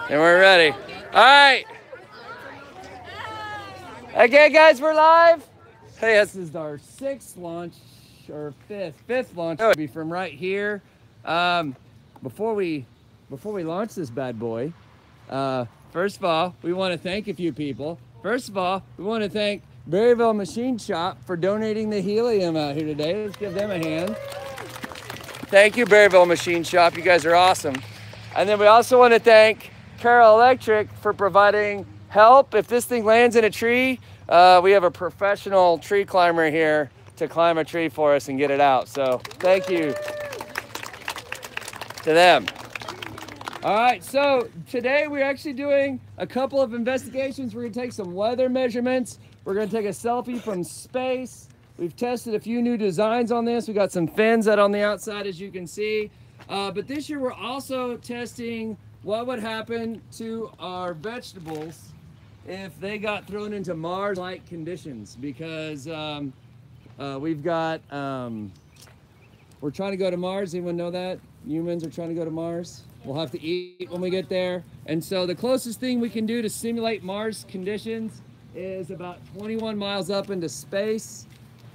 And we're ready. All right. Okay, guys, we're live. Hey, this is our sixth launch, or fifth launch. It'll be from right here. Before we launch this bad boy, first of all, we want to thank a few people. First of all, we want to thank Berryville Machine Shop for donating the helium out here today. Let's give them a hand. Thank you, Berryville Machine Shop. You guys are awesome. And then we also want to thank Carroll Electric for providing help. If this thing lands in a tree, we have a professional tree climber here to climb a tree for us and get it out. So thank you to them. All right, so today we're actually doing a couple of investigations. We're gonna take some weather measurements. We're gonna take a selfie from space. We've tested a few new designs on this. We got some fins out on the outside, as you can see. But this year we're also testing what would happen to our vegetables if they got thrown into Mars-like conditions, because we've got, we're trying to go to Mars. Anyone know that? Humans are trying to go to Mars. We'll have to eat when we get there. And so the closest thing we can do to simulate Mars conditions is about 21 miles up into space.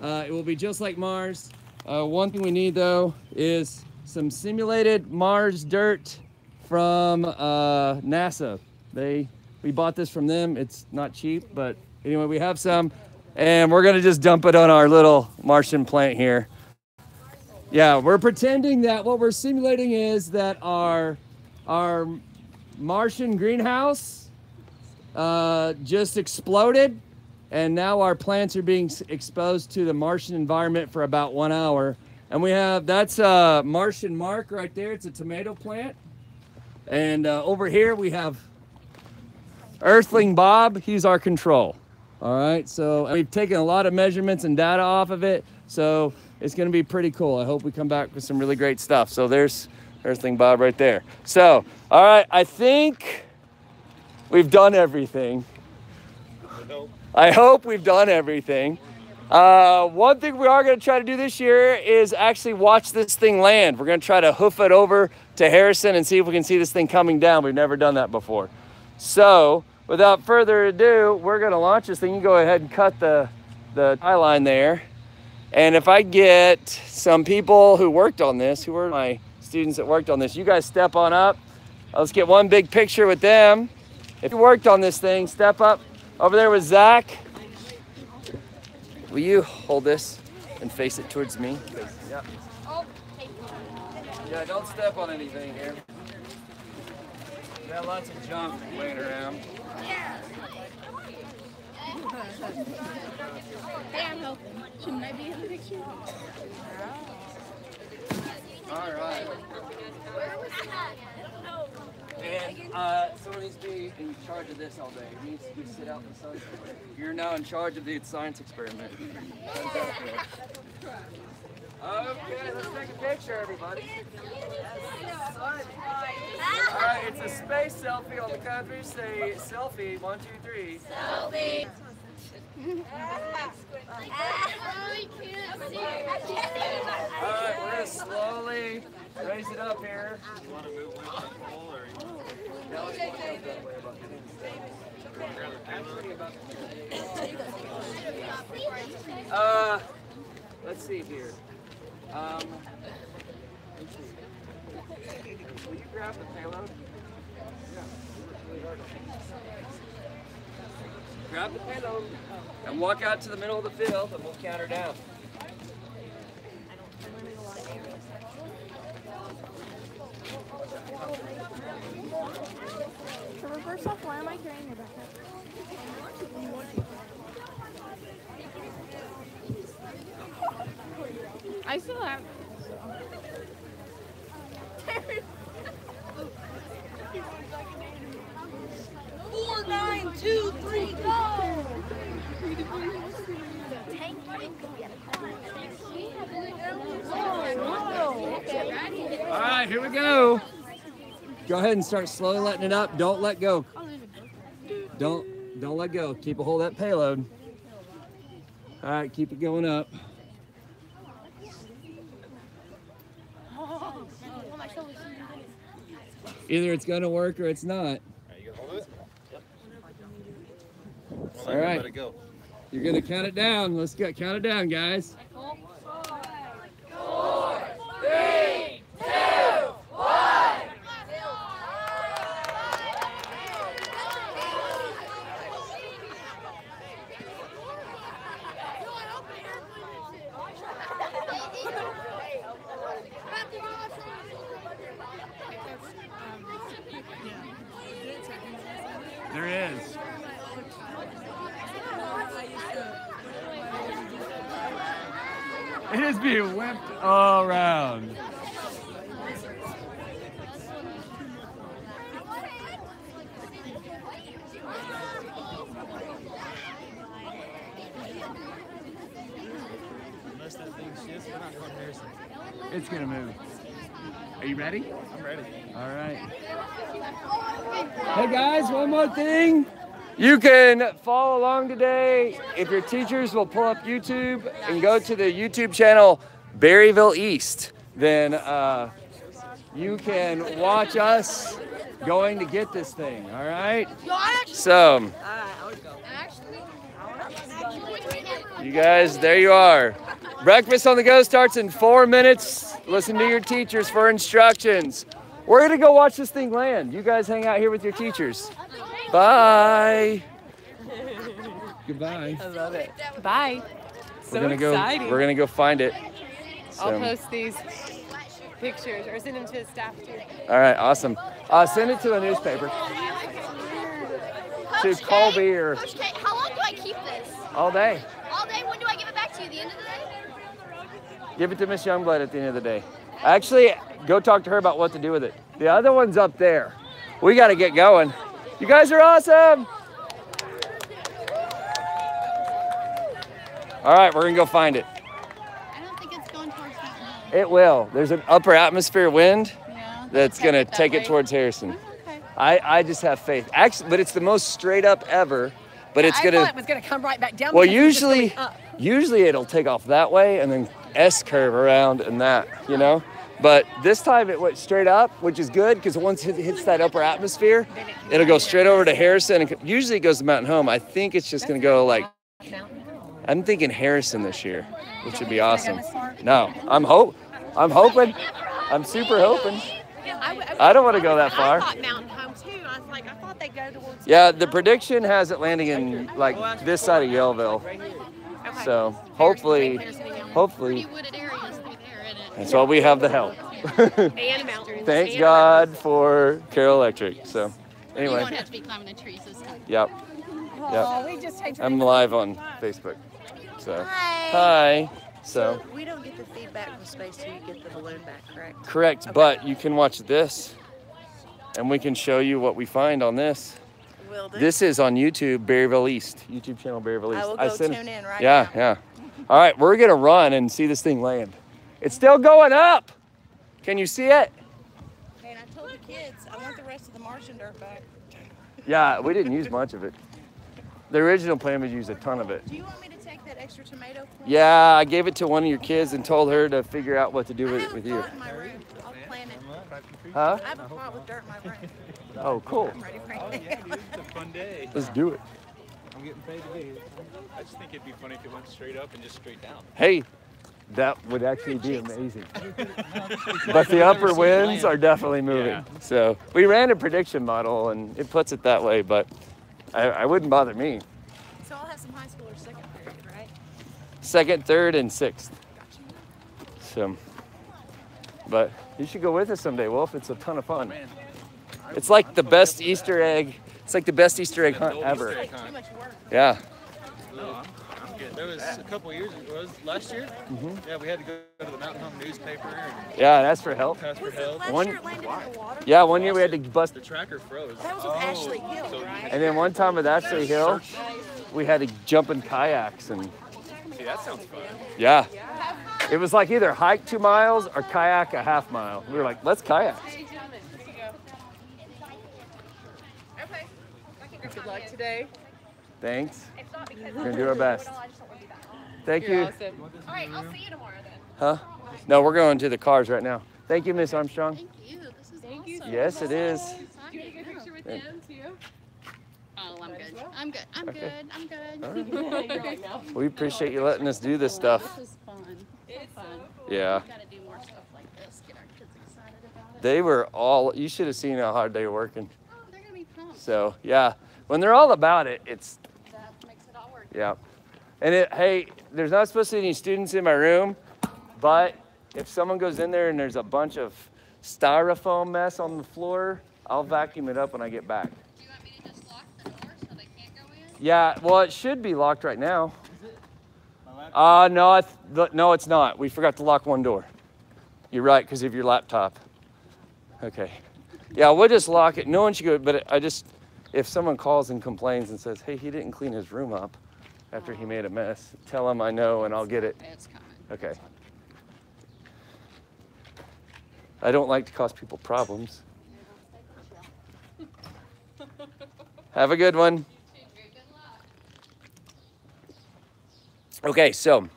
It will be just like Mars. One thing we need though is some simulated Mars dirt from NASA. We bought this from them. It's not cheap, but anyway, we have some, and we're gonna just dump it on our little Martian plant here. Yeah, we're pretending that what we're simulating is that our Martian greenhouse just exploded, and now our plants are being exposed to the Martian environment for about 1 hour. And we have, that's Martian Mark right there. It's a tomato plant. And over here we have Earthling Bob. He's our control. All right, so we've taken a lot of measurements and data off of it. So it's gonna be pretty cool. I hope we come back with some really great stuff. So there's Earthling Bob right there. So, all right, I think we've done everything. I hope we've done everything. One thing we are gonna try to do this year is actually watch this thing land. We're gonna try to hoof it over to Harrison and see if we can see this thing coming down. We've never done that before. So without further ado, we're gonna launch this thing. You go ahead and cut the tie line there. And if I get some people who worked on this, who were my students that worked on this, you guys step on up. Let's get one big picture with them. If you worked on this thing, step up over there with Zach. Will you hold this and face it towards me? Yeah, don't step on anything here. We got lots of junk laying around. Hey, I'm helping. Shouldn't I be in the picture? All right. And someone needs to be in charge of this all day. It needs to sit out in the sun. You're now in charge of the science experiment. Okay, let's take a picture, everybody. All right, it's a space selfie on the count of three. Say selfie. 1, 2, 3. Selfie. All right, we're gonna slowly raise it up here. You want to move with control, or let's see here. Will you grab the payload? Grab the payload and walk out to the middle of the field, and we'll count her down. So first off, why am I carrying your backpack? I still have it. 4, 9, 2, 3, go! All right, here we go. Go ahead and start slowly letting it up. Don't let go. Don't let go. Keep a hold of that payload. All right, keep it going up. Either it's gonna work or it's not. All right. You're going to count it down. Let's count it down, guys. 4, 3, 2, 1. There is. It is being whipped all around. Unless that thing shifts, we're not going to Harrison. It's gonna move. Are you ready? I'm ready. All right. Hey guys, one more thing. You can follow along today if your teachers will pull up YouTube and go to the YouTube channel Berryville East. Then you can watch us going to get this thing. All right. So you guys, there you are. Breakfast on the go starts in 4 minutes. Listen to your teachers for instructions. We're gonna go watch this thing land. You guys hang out here with your teachers. Bye. Goodbye. I love it. Bye. So exciting. We're gonna go find it. I'll So, post these pictures or send them to the staff too. all right, awesome. Send it to a newspaper. To Colby or Coach K, how long do I keep this? all day. All day? When do I give it back to you? The end of the day? Give it to Miss Youngblood at the end of the day. Actually, go talk to her about what to do with it. The other one's up there. We got to get going. You guys are awesome. All right, we're going to go find it. I don't think it's going towards that. It will. There's an upper atmosphere wind Yeah. that's going to that take it way. towards Harrison. Okay. I just have faith. Actually, but it's the most straight up ever. But it's I going thought to... it was going to come right back down. Well, because it was just usually, going up. usually it'll take off that way and then S-curve around and that, you know? But this time it went straight up, which is good because once it hits that upper atmosphere, it'll go straight over to Harrison. And usually it goes to Mountain Home. I think it's just going to go like, I'm thinking Harrison this year, which would be awesome. No, I'm hoping. I'm super hoping. I don't want to go that I far. thought Mountain Home too. I was like, I thought they'd go towards. Yeah, the prediction has it landing in like this side of Yellville. So hopefully, Pretty wooded areas through there, isn't it? that's why we have the help. And mountains. Thanks and God for Carroll Electric. So You anyway, won't have to be climbing the trees this time. yep, Oh, we just changed. I'm live on Facebook. So hi. So We don't get the feedback from space till you get the balloon back, correct? correct, but you can watch this, and we can show you what we find on this. Will do. This is on YouTube, Berryville East, YouTube channel Berryville East. I will go sent- tune in right Yeah, now. yeah. All right, we're gonna run and see this thing land. It's still going up. Can you see it? Okay, and I told the kids I want the rest of the Martian dirt back. Yeah, we didn't use much of it. The original plan was to use a ton of it. Do you want me to take that extra tomato? For Yeah, I gave it to one of your kids and told her to figure out what to do I with have it with a you. pot in my room. I'll plant it. Huh? I have a pot with dirt in my room. Oh, cool. I'm ready for Oh, it. yeah, dude, it's a fun day. Let's do it. I'm getting paid to be here. I just think it'd be funny if it went straight up and just straight down. Hey, that would actually be amazing. But the upper winds are definitely moving. Yeah. So we ran a prediction model and it puts it that way, but I wouldn't bother me. So I'll have some high schoolers second period, right? Second, third, and sixth. So, but you should go with us someday, Wolf. It's a ton of fun. It's like the best Easter egg. It's like the best Easter egg hunt ever. Too much work. Yeah. No, I'm good. There was a couple years ago, was it last year? Yeah, we had to go to the Mountain Home newspaper and Yeah, that's for help. ask for Was it help. last One- year it landed in the water? Yeah, one year we had to bust, The tracker froze. That was with Ashley Hill, so right? and then one time with Ashley Hill, we had to jump in kayaks and See, that sounds fun. yeah. It was like either hike 2 miles or kayak a half mile. We were like, let's kayak. Good luck today. Thanks. We're gonna do our best. Thank You're you. awesome. All right, I'll see you tomorrow then. Huh? No, we're going to the cars right now. Thank you, Miss Armstrong. Thank you. This is Thank you. awesome. Yes, it is. Do you want to get a picture with them too? Oh, I'm good. I'm good. I'm Okay. good. I'm good. We appreciate you letting us do this stuff. This is fun. It's fun. Yeah. We gotta do more stuff like this. Get our kids excited about it. They were all, you should have seen how hard they were working. Oh, they're gonna be pumped. So, yeah. When they're all about it, it's, That makes it all work. yeah. And hey, there's not supposed to be any students in my room, but if someone goes in there and there's a bunch of styrofoam mess on the floor, I'll vacuum it up when I get back. Do you want me to just lock the door so they can't go in? Yeah, well, it should be locked right now. Is it? My laptop? No, it's not. We forgot to lock one door. You're right, because of your laptop. Okay. Yeah, we'll just lock it. No one should go, but if someone calls and complains and says, hey, he didn't clean his room up after he made a mess, tell him I know and I'll get it. It's coming. Okay. I don't like to cause people problems. Have a good one. Okay, so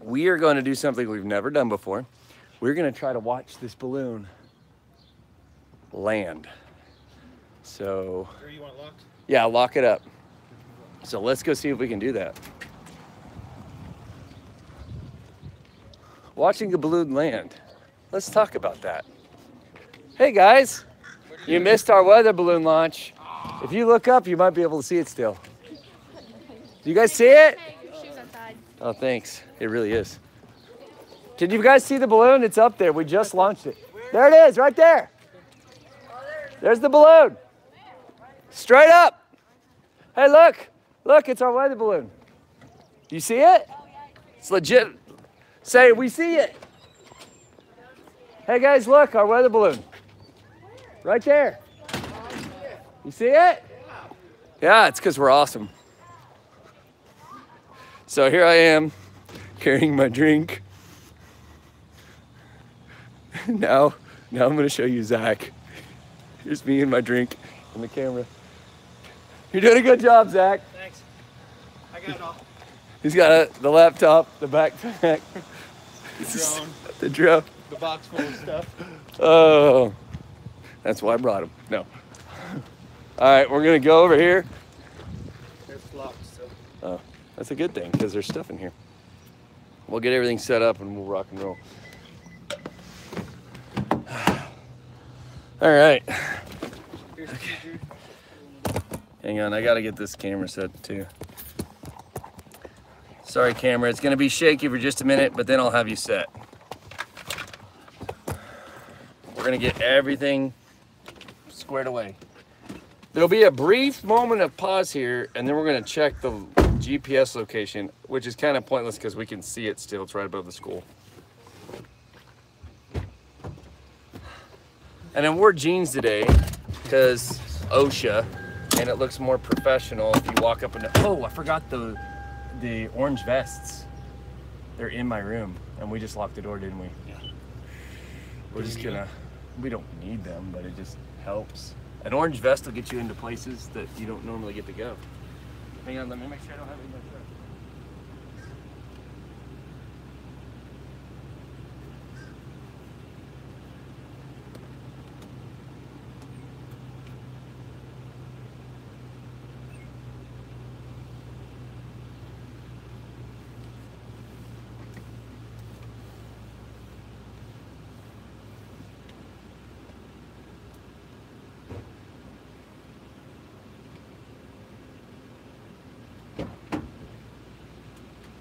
we are going to do something we've never done before. We're going to try to watch this balloon land. So, Or you want it locked? yeah, lock it up. So let's go see if we can do that. Watching the balloon land. Let's talk about that. Hey guys, you missed our weather balloon launch. If you look up, you might be able to see it still. Do you guys see it? Shoes outside. Oh, thanks. It really is. Did you guys see the balloon? It's up there. We just launched it. There it is, right there. There's the balloon. Straight up. Hey, look. Look, it's our weather balloon. You see it? It's legit. Say, we see it. Hey, guys, look, our weather balloon. Right there. You see it? Yeah, it's because we're awesome. So here I am, carrying my drink. Now I'm going to show you Zach. Here's me and my drink and the camera. You're doing a good job, Zach. Thanks. I got it all. He's got the laptop, the backpack, the drone, The box full of stuff. Oh, that's why I brought him. No. All right, we're going to go over here. It's locked, so. Oh, that's a good thing because there's stuff in here. We'll get everything set up and we'll rock and roll. All right. Here's the teacher. Hang on, I got to get this camera set too. Sorry, camera. It's going to be shaky for just a minute, but then I'll have you set. We're going to get everything squared away. There'll be a brief moment of pause here, and then we're going to check the GPS location, which is kind of pointless because we can see it still. It's right above the school. And I wore jeans today because OSHA, and it looks more professional if you walk up and... Oh, I forgot the orange vests. They're in my room, and we just locked the door, didn't we? Yeah. We're just gonna... We don't need them, but it just helps. An orange vest will get you into places that you don't normally get to go. Hang on, let me make sure I don't have any more stuff.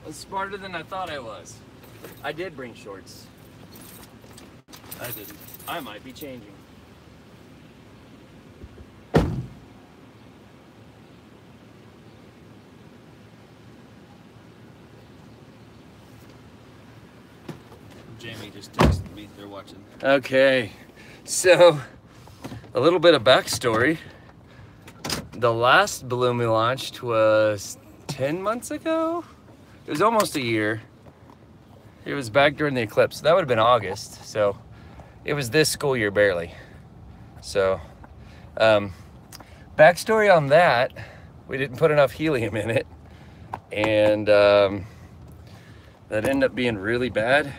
I was smarter than I thought I was. I did bring shorts. I didn't. I might be changing. Jamie just texted me. They're watching. Okay, so a little bit of backstory. The last balloon we launched was 10 months ago? It was almost a year. It was back during the eclipse. That would have been August. So it was this school year barely. So backstory on that, we didn't put enough helium in it. And that ended up being really bad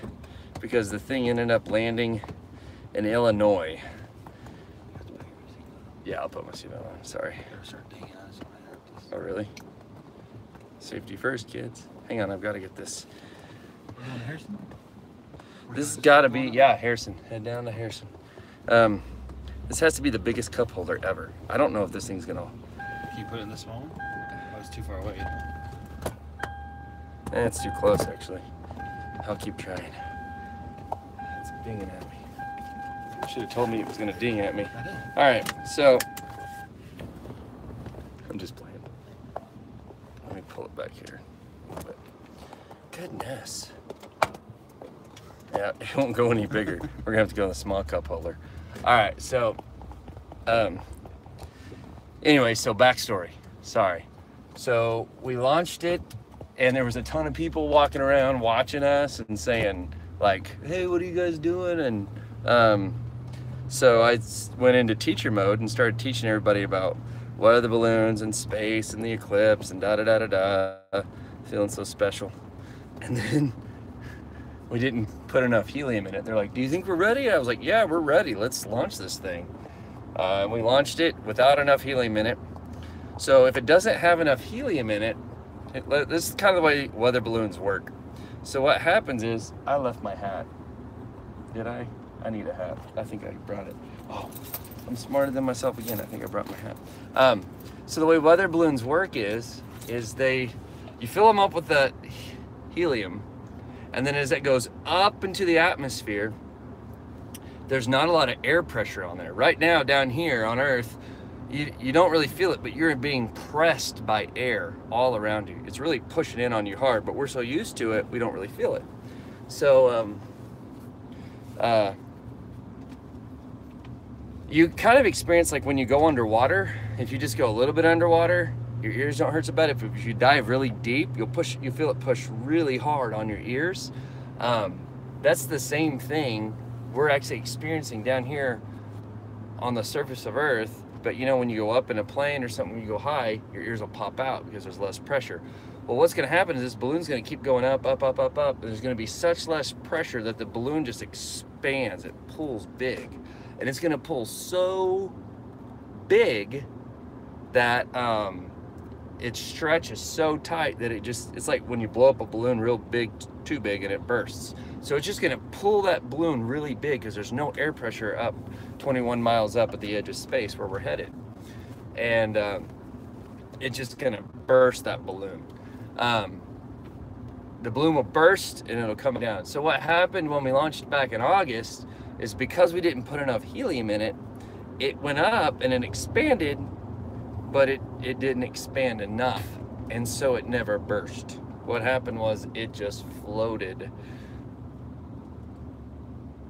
because the thing ended up landing in Illinois. Yeah, I'll put my seatbelt on. Sorry. Better start digging on us when I have this. Oh, really? Safety first, kids. Hang on, I've got to get this. We're going to Harrison? This has got to be, yeah, Harrison. Head down to Harrison. This has to be the biggest cup holder ever. I don't know if this thing's gonna. Can you put it in the small one? Oh, it's too far away. It's too close, actually. I'll keep trying. It's dinging at me. Should have told me it was gonna ding at me. I did. All right, so I'm just playing. Let me pull it back here a little bit. Goodness. Yeah, it won't go any bigger. We're gonna have to go in the small cup holder. All right, so anyway, so backstory. Sorry. So we launched it, and there was a ton of people walking around watching us and saying like, "Hey, what are you guys doing?" And so I went into teacher mode and started teaching everybody about weather balloons and space and the eclipse and da da da da da. Feeling so special. And then we didn't put enough helium in it. They're like, "Do you think we're ready?" I was like, "Yeah, we're ready. Let's launch this thing." And we launched it without enough helium in it. So if it doesn't have enough helium in it, this is kind of the way weather balloons work. So what happens is, I left my hat. Did I? I need a hat. I think I brought it. Oh, I'm smarter than myself again. I think I brought my hat. So the way weather balloons work is you fill them up with the helium, and then as it goes up into the atmosphere, there's not a lot of air pressure on there. Right now down here on Earth, you don't really feel it, but you're being pressed by air all around you. It's really pushing in on you hard, but we're so used to it, we don't really feel it. So you kind of experience like when you go underwater, if you just go a little bit underwater, your ears don't hurt so bad. If you dive really deep, you'll feel it push really hard on your ears. That's the same thing we're actually experiencing down here on the surface of Earth. But you know, when you go up in a plane or something, when you go high, your ears will pop out because there's less pressure. Well, what's going to happen is this balloon's going to keep going up, up, up, up, up. There's going to be such less pressure that the balloon just expands. It pulls big, and it's going to pull so big that it stretches so tight that it's like when you blow up a balloon real big, too big, and it bursts. So it's just going to pull that balloon really big because there's no air pressure up 21 miles up at the edge of space where we're headed. And it's just going to burst that balloon. The balloon will burst and it'll come down. So what happened when we launched back in August is because we didn't put enough helium in it, it went up and it expanded, but it didn't expand enough. And so it never burst. What happened was it just floated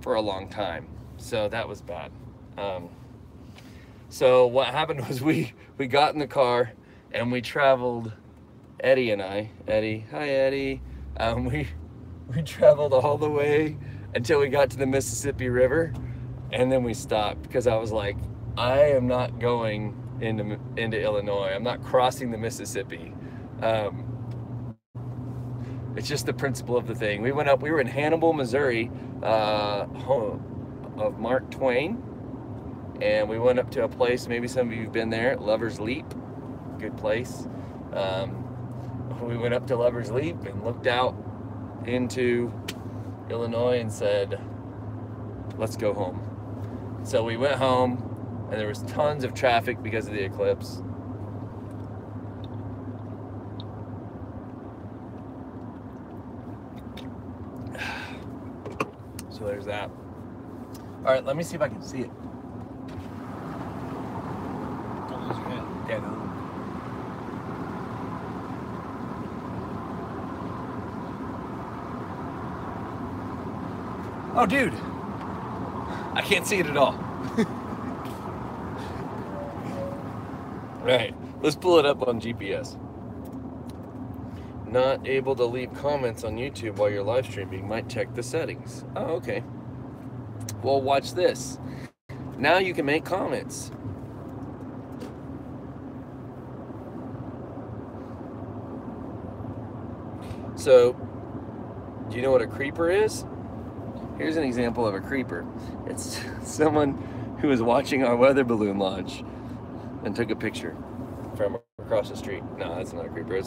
for a long time. So that was bad. So what happened was we got in the car and we traveled, Eddie and I, hi Eddie, we traveled all the way until we got to the Mississippi River, and then we stopped because I was like, I am not going into Illinois. I'm not crossing the Mississippi. It's just the principle of the thing. We went up, we were in Hannibal, Missouri, home of Mark Twain, and we went up to a place, maybe some of you have been there, Lover's Leap, good place. We went up to Lover's Leap and looked out into Illinois and said, let's go home. So we went home, and there was tons of traffic because of the eclipse. So there's that. All right, let me see if I can see it. Don't lose your head. Yeah, no. Oh, dude. I can't see it at all. All right, let's pull it up on GPS. Not able to leave comments on YouTube while you're live streaming. Might check the settings. Oh, okay. Well, watch this. Now you can make comments. So, do you know what a creeper is? Here's an example of a creeper. It's someone who is watching our weather balloon launch, and took a picture from across the street. No, that's not a creeper.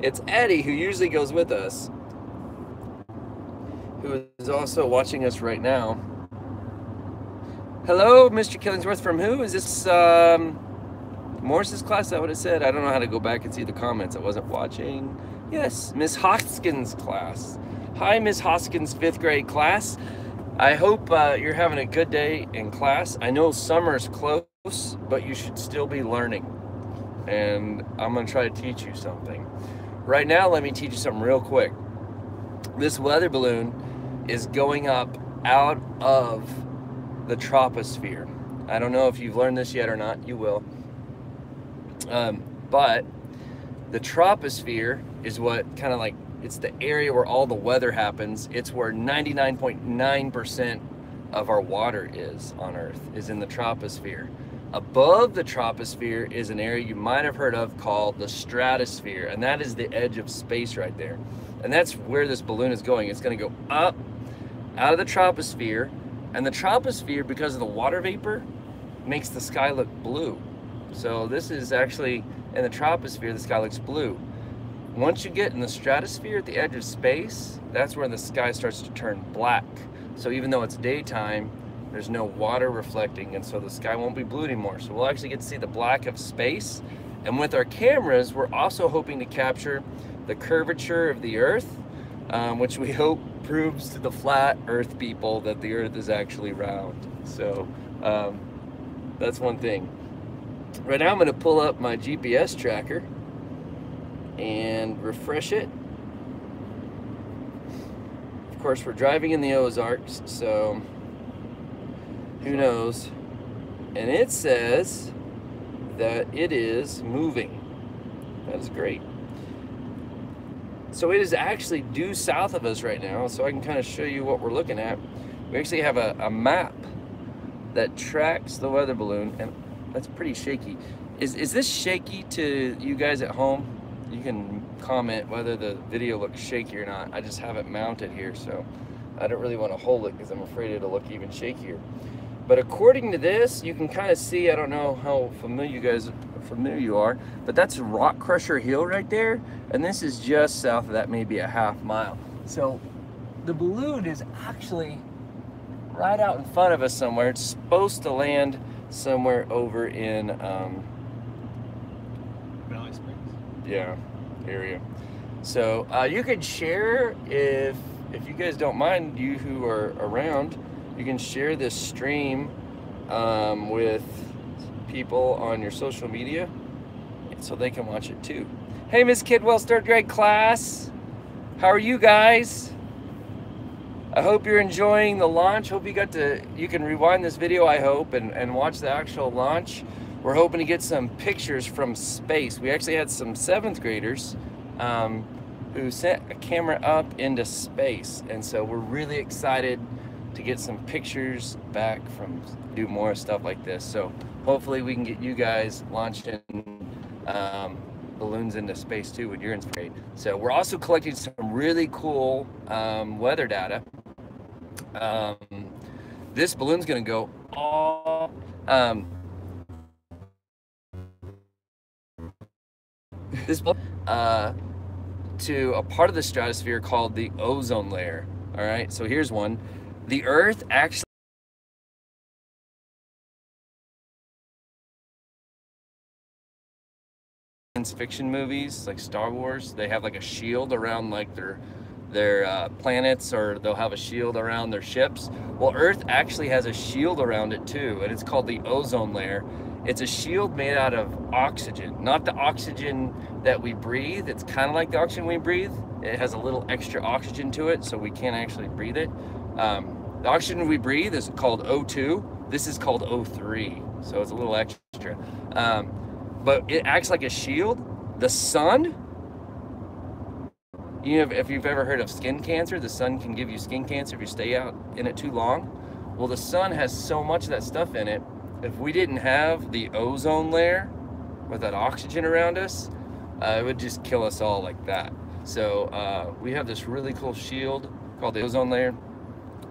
It's Eddie, who usually goes with us, who is also watching us right now. Hello, Mr. Killingsworth. From who? Is this Morris's class? Is that what it said? I don't know how to go back and see the comments. I wasn't watching. Yes, Miss Hoskins' class. Hi, Miss Hoskins' 5th grade class. I hope you're having a good day in class. I know summer's close, but you should still be learning. And I'm gonna try to teach you something. Right now, let me teach you something real quick. This weather balloon is going up out of the troposphere. I don't know if you've learned this yet or not. You will. But the troposphere is what kind of like, it's the area where all the weather happens. It's where 99.9% of our water is on Earth, is in the troposphere. Above the troposphere is an area you might have heard of called the stratosphere, and that is the edge of space right there. And that's where this balloon is going. It's going to go up out of the troposphere, and the troposphere, because of the water vapor, makes the sky look blue. So this is actually in the troposphere, the sky looks blue. Once you get in the stratosphere at the edge of space, that's where the sky starts to turn black. So even though it's daytime, there's no water reflecting, and so the sky won't be blue anymore. So we'll actually get to see the black of space. And with our cameras, we're also hoping to capture the curvature of the Earth, which we hope proves to the flat Earth people that the Earth is actually round. So that's one thing. Right now I'm going to pull up my GPS tracker and refresh it. Of course, we're driving in the Ozarks, so who knows? And it says that it is moving. That is great. So it is actually due south of us right now, so I can kind of show you what we're looking at. We actually have a map that tracks the weather balloon, and that's pretty shaky. Is this shaky to you guys at home? You can comment whether the video looks shaky or not. I just have it mounted here, so I don't really want to hold it because I'm afraid it'll look even shakier. But according to this, you can kind of see, I don't know how familiar you are, but that's Rock Crusher Hill right there, and this is just south of that, maybe a half mile. So the balloon is actually right out in front of us somewhere. It's supposed to land somewhere over in Valley Springs. Yeah, area. So you could share, if you guys don't mind, you who are around, you can share this stream with people on your social media so they can watch it too. Hey, Miss Kidwell's 3rd grade class. How are you guys? I hope you're enjoying the launch. Hope you can rewind this video, I hope, and watch the actual launch. We're hoping to get some pictures from space. We actually had some 7th graders who sent a camera up into space. And so we're really excited to get some pictures back from, do more stuff like this. So hopefully we can get you guys launching balloons into space too when you're in space. So we're also collecting some really cool weather data. This balloon's gonna go all to a part of the stratosphere called the ozone layer. All right, so here's one. The Earth actually science fiction movies like Star Wars, they have like a shield around like their planets, or they'll have a shield around their ships. Well, Earth actually has a shield around it too, and it's called the ozone layer. It's a shield made out of oxygen, not the oxygen that we breathe. It's kind of like the oxygen we breathe. It has a little extra oxygen to it, so we can't actually breathe it. The oxygen we breathe is called O2. This is called O3, so it's a little extra. But it acts like a shield. The sun, you know, if you've ever heard of skin cancer, the sun can give you skin cancer if you stay out in it too long. Well, the sun has so much of that stuff in it. If we didn't have the ozone layer with that oxygen around us, it would just kill us all like that. So we have this really cool shield called the ozone layer,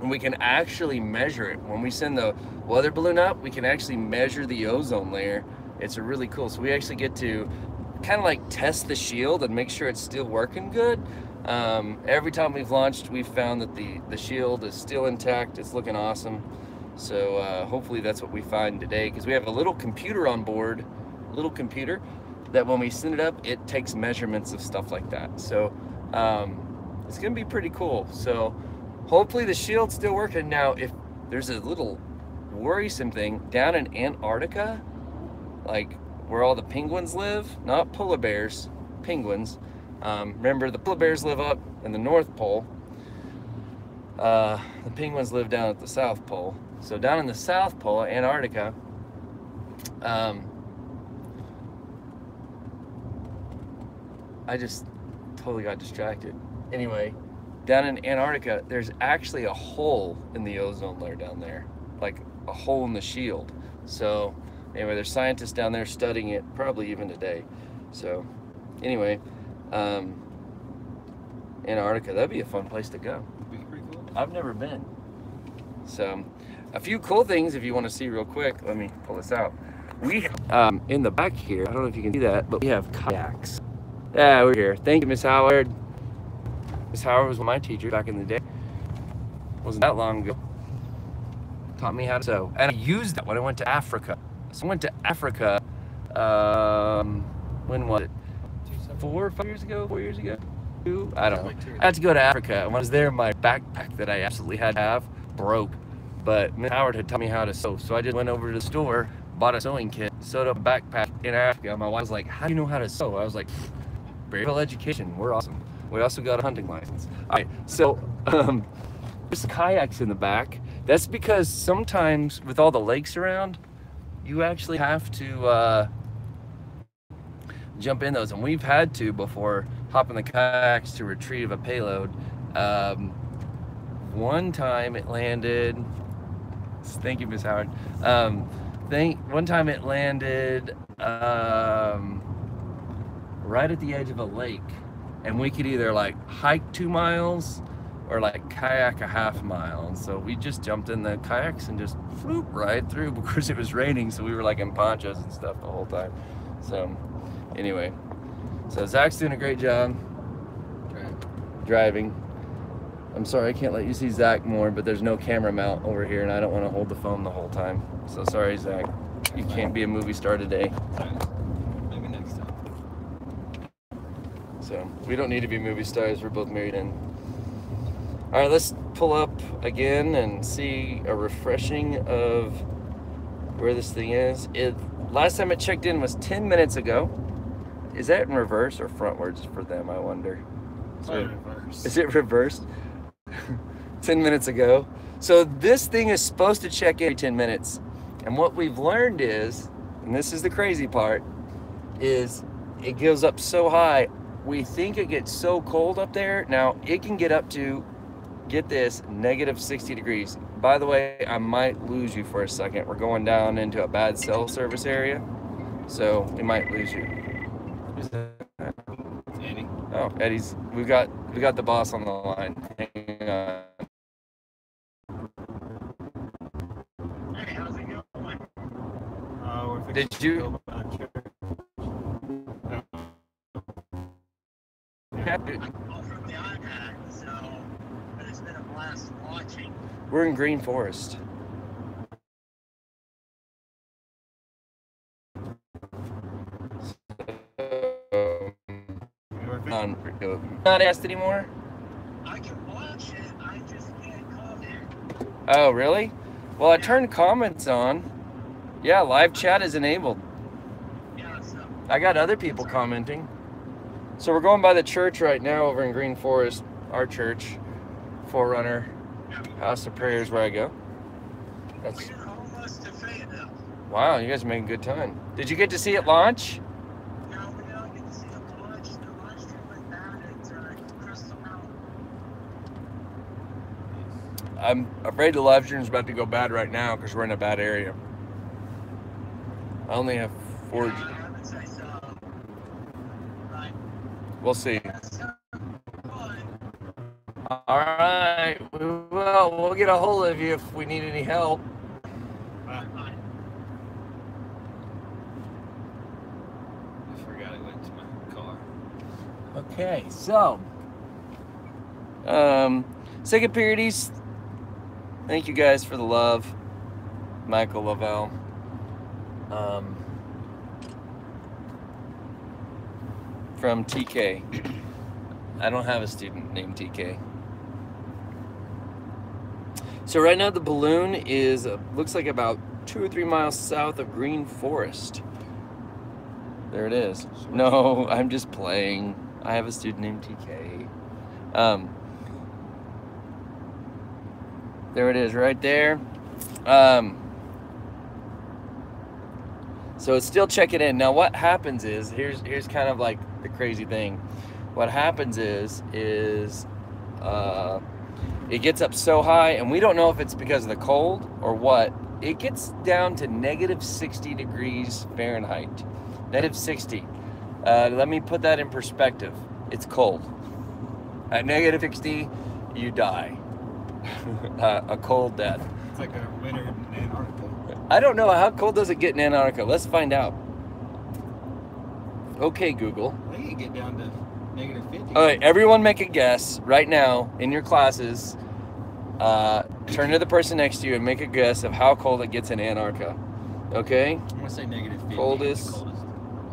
and we can actually measure it. When we send the weather balloon up, we can actually measure the ozone layer it's a really cool. So we actually get to kind of like test the shield and make sure it's still working good. Every time we've launched, we've found that the shield is still intact. It's looking awesome. So hopefully that's what we find today, because we have a little computer on board, that when we send it up, it takes measurements of stuff like that. So it's gonna be pretty cool. So hopefully the shield's still working. Now, if there's a little worrisome thing down in Antarctica, like where all the penguins live, not polar bears, penguins. Remember, the polar bears live up in the North Pole. The penguins live down at the South Pole. So down in the South Pole, Antarctica, I just totally got distracted. Anyway, down in Antarctica, there's actually a hole in the ozone layer down there, like a hole in the shield. So anyway, there's scientists down there studying it, probably even today. So anyway, Antarctica, that'd be a fun place to go. Be pretty cool. I've never been. So a few cool things if you want to see real quick. Let me pull this out. We in the back here, I don't know if you can see that, but we have kayaks. Yeah, we're here. Thank you, Miss Howard. Miss Howard was my teacher back in the day. Wasn't that long ago. Taught me how to sew. And I used that when I went to Africa. So I went to Africa, when was it? 4 or 5 years ago? 4 years ago? 2? I don't know. I had to go to Africa. When I was there, my backpack that I absolutely had to have broke. But Miss Howard had taught me how to sew. So I just went over to the store, bought a sewing kit, sewed up a backpack in Africa. My wife was like, how do you know how to sew? I was like, Behavioral education, we're awesome. We also got a hunting license. All right, so there's kayaks in the back. That's because sometimes with all the lakes around, you actually have to jump in those, and we've had to before hop in the kayaks to retrieve a payload. One time it landed, thank you, Miss Howard. One time it landed right at the edge of a lake, and we could either like hike 2 miles or like kayak a half mile. And so we just jumped in the kayaks and just floop right through, because it was raining, so we were like in ponchos and stuff the whole time. So anyway, so Zach's doing a great job driving. I'm sorry I can't let you see Zach more, but there's no camera mount over here, and I don't want to hold the phone the whole time. So sorry, Zach, you can't be a movie star today. Maybe next time. So we don't need to be movie stars, we're both married in. All right, let's pull up again and see a refreshing of where this thing is. Last time it checked in was 10 minutes ago. Is that in reverse or frontwards for them, I wonder? Reverse. Is it reversed? 10 minutes ago. So this thing is supposed to check in every 10 minutes. And what we've learned is, and this is the crazy part, is it goes up so high. We think it gets so cold up there. Now it can get up to, get this, negative 60 degrees. By the way, I might lose you for a second. We're going down into a bad cell service area, so we might lose you. Who's that? It's Eddie. Oh, Eddie's. We got the boss on the line. Hang on. Hey, how's it going? We're Did fixing you? to go back here. I'm from the iPad, so but it's been a blast watching. We're in Green Forest. Not asked anymore? I can watch it, I just can't comment. Oh, really? Well, I turned comments on. Yeah, live chat is enabled. Yeah, so I got other people commenting. So we're going by the church right now over in Green Forest, our church, Forerunner, House of Prayer is where I go. That's, we're almost to Fayetteville. wow, you guys are making good time. Did you get to see it launch? No, we don't get to see the launch. The launch stream went down at Crystal Mountain. I'm afraid the live stream's about to go bad right now because we're in a bad area. I only have 4G. I would say so. Right. We'll see. That's so fun. All right, we'll get a hold of you if we need any help. Okay, so second period east. Thank you guys for the love, Michael Lavelle. From TK. I don't have a student named TK. So right now the balloon is looks like about 2 or 3 miles south of Green Forest. There it is. No, I'm just playing. I have a student named TK. There it is right there. So it's still checking in. Now what happens is, here's kind of like the crazy thing. What happens is it gets up so high, and we don't know if it's because of the cold or what. It gets down to negative 60 degrees Fahrenheit. Negative 60. Let me put that in perspective. It's cold. At negative 60, you die. A cold death. It's like a winter in Antarctica. I don't know, how cold does it get in Antarctica? Let's find out. Okay, Google. I think you get down to negative 50. All right, everyone make a guess right now in your classes. Turn to the person next to you and make a guess of how cold it gets in Antarctica. Okay? I'm going to say negative 50. Coldest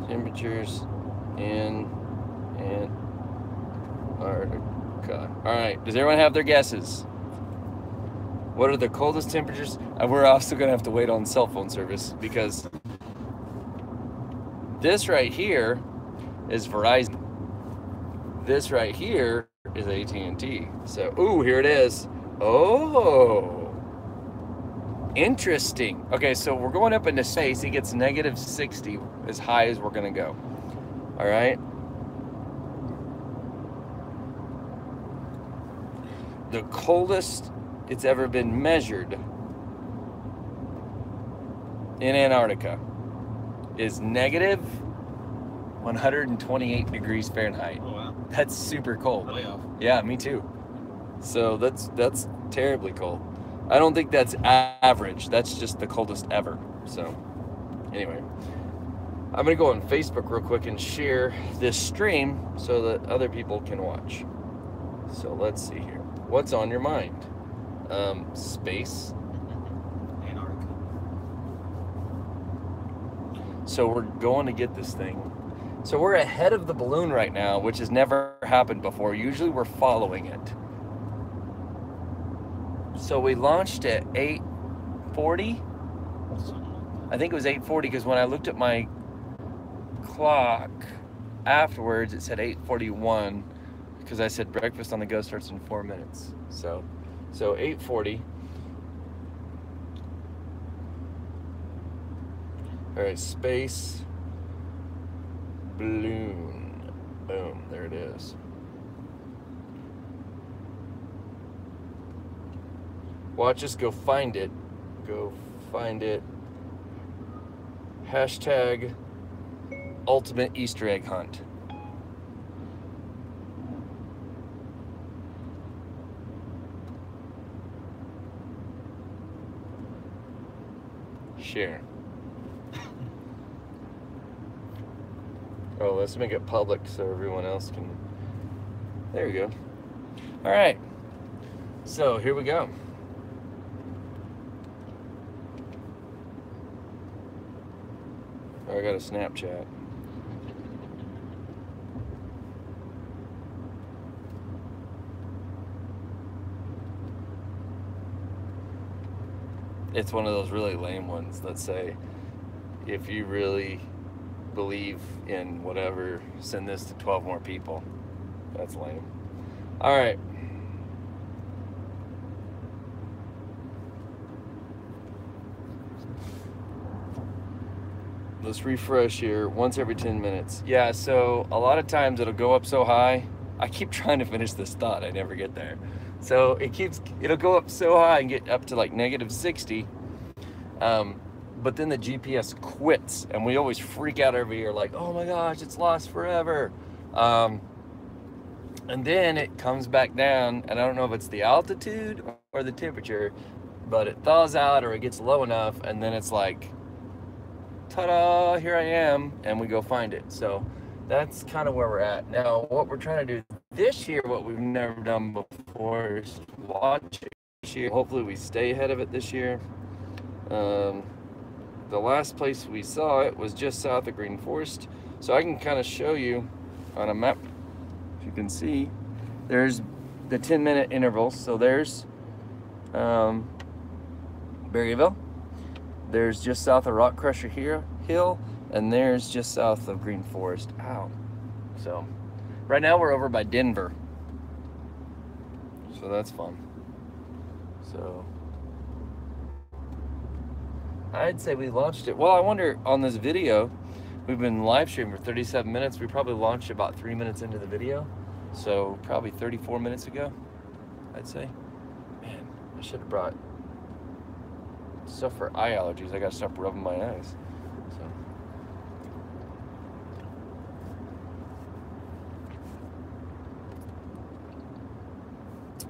temperatures in Antarctica. All right, does everyone have their guesses? What are the coldest temperatures? We're also going to have to wait on cell phone service because this right here is Verizon. This right here is AT&T. So, ooh, here it is. Oh, interesting. Okay, so we're going up into space. It gets negative 60 as high as we're going to go. All right. The coldest it's ever been measured in Antarctica is negative 128 degrees Fahrenheit. Oh, wow. That's super cold. Way off. Yeah, me too. So that's terribly cold. I don't think that's average. That's just the coldest ever. So anyway, I'm gonna go on Facebook real quick and share this stream so that other people can watch. So let's see here. What's on your mind? Space. Antarctica. So we're going to get this thing. So we're ahead of the balloon right now, which has never happened before. Usually we're following it. So we launched at 8:40. I think it was 8:40 because when I looked at my clock afterwards, it said 8:41 because I said breakfast on the go starts in 4 minutes. So 8:40. All right, space balloon. Boom, there it is. Watch us go find it. Go find it. Hashtag ultimate Easter egg hunt. Share. Oh, let's make it public so everyone else can. There we go. All right. So here we go. Oh, I got a Snapchat. It's one of those really lame ones that say, if you really believe in whatever, send this to 12 more people. That's lame. All right. Let's refresh here once every 10 minutes. Yeah, so a lot of times it'll go up so high. I keep trying to finish this thought. I never get there. So it'll go up so high and get up to like negative 60. But then the GPS quits and we always freak out every year like, oh my gosh, it's lost forever. And then it comes back down, and I don't know if it's the altitude or the temperature, but it thaws out or it gets low enough, and then it's like, ta-da, here I am, and we go find it. So that's kind of where we're at. Now, what we're trying to do this year, what we've never done before, is watch it this year. Hopefully we stay ahead of it this year. The last place we saw it was just south of Green Forest. So I can kind of show you on a map. If you can see, there's the 10-minute intervals. So there's Berryville. There's just south of Rock Crusher Hill, and there's just south of Green Forest. Ow. So right now we're over by Denver. So that's fun. So I'd say we launched it. Well, I wonder, on this video, we've been live streaming for 37 minutes. We probably launched about 3 minutes into the video. So probably 34 minutes ago, I'd say. Man, I should have brought stuff for eye allergies. I gotta stop rubbing my eyes.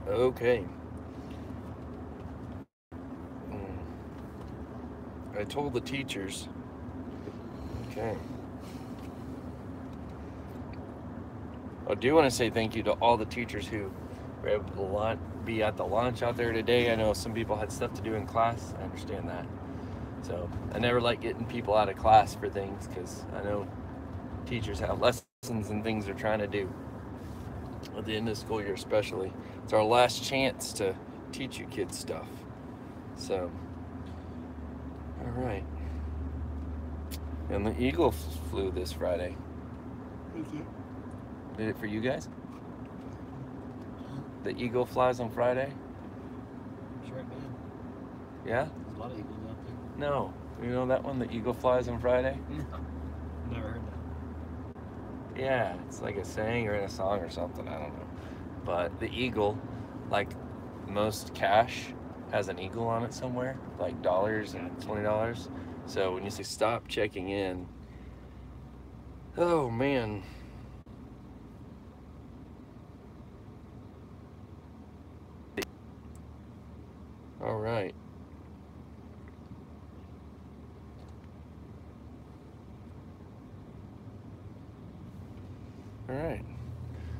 So. Okay. I told the teachers. Okay. I do want to say thank you to all the teachers who were able to be at the launch out there today. I know some people had stuff to do in class. I understand that. So I never like getting people out of class for things, because I know teachers have lessons and things they're trying to do at the end of the school year, especially. It's our last chance to teach you kids stuff. So. All right. And the eagle flew this Friday. Thank you. Did it for you guys? The eagle flies on Friday? Sure it did. Yeah? There's a lot of eagles out there. No. You know that one, the eagle flies on Friday? No. Never heard that. Yeah, it's like a saying or in a song or something, I don't know. But the eagle, like most cash, has an eagle on it somewhere, like dollars and $20. So when you say stop checking in, oh man. All right. All right.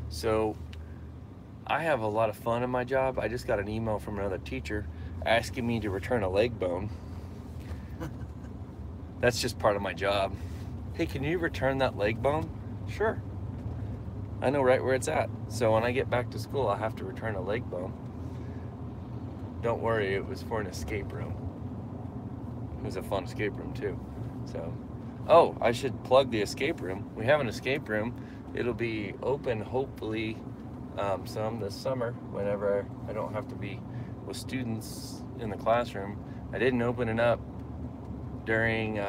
So I have a lot of fun in my job. I just got an email from another teacher asking me to return a leg bone. That's just part of my job. Hey, can you return that leg bone? Sure. I know right where it's at. So when I get back to school, I have to return a leg bone. Don't worry, it was for an escape room. It was a fun escape room too. So, oh, I should plug the escape room. We have an escape room. It'll be open hopefully some this summer, whenever I don't have to be with students in the classroom. I didn't open it up during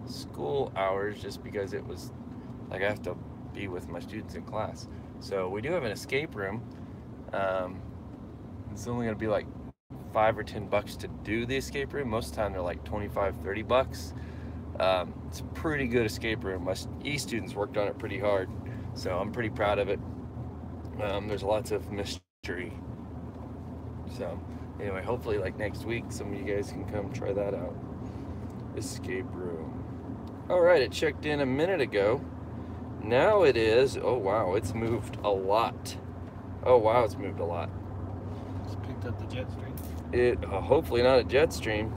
school hours just because it was like I have to be with my students in class. So we do have an escape room. It's only gonna be like $5 or $10 to do the escape room. Most of the time they're like $25-30. It's a pretty good escape room. My students worked on it pretty hard, so I'm pretty proud of it. There's lots of mystery. So anyway, hopefully like next week some of you guys can come try that out. Escape room. All right, it checked in a minute ago. Now it is, oh wow, it's moved a lot. Oh wow, it's moved a lot. Just picked up the jet stream. It hopefully not a jet stream.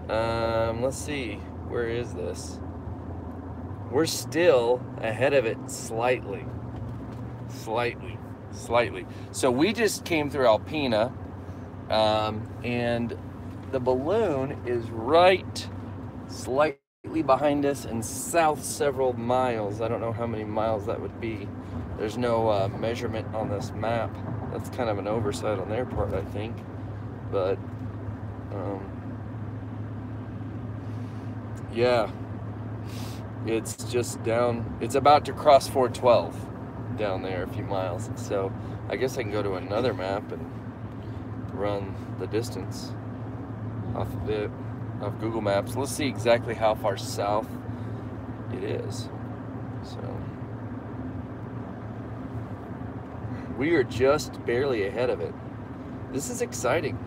Let's see, where is this? We're still ahead of it slightly. So we just came through Alpena, and the balloon is right slightly behind us and south several miles. I don't know how many miles that would be. There's no measurement on this map. That's kind of an oversight on their part, I think. But yeah, it's just down. It's about to cross 412 down there a few miles. So I guess I can go to another map and run the distance off of it, off Google Maps. Let's see exactly how far south it is. So we are just barely ahead of it. This is exciting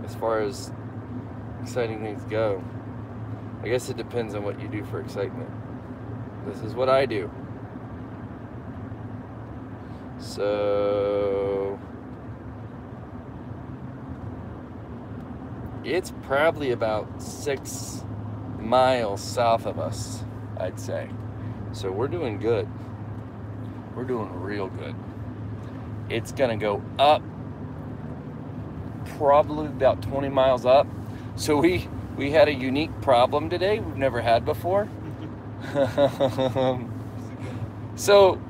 as far as exciting things go. I guess it depends on what you do for excitement. This is what I do. So it's probably about 6 miles south of us, I'd say. So we're doing good. We're doing real good. It's gonna go up probably about 20 miles up. So we had a unique problem today we've never had before. So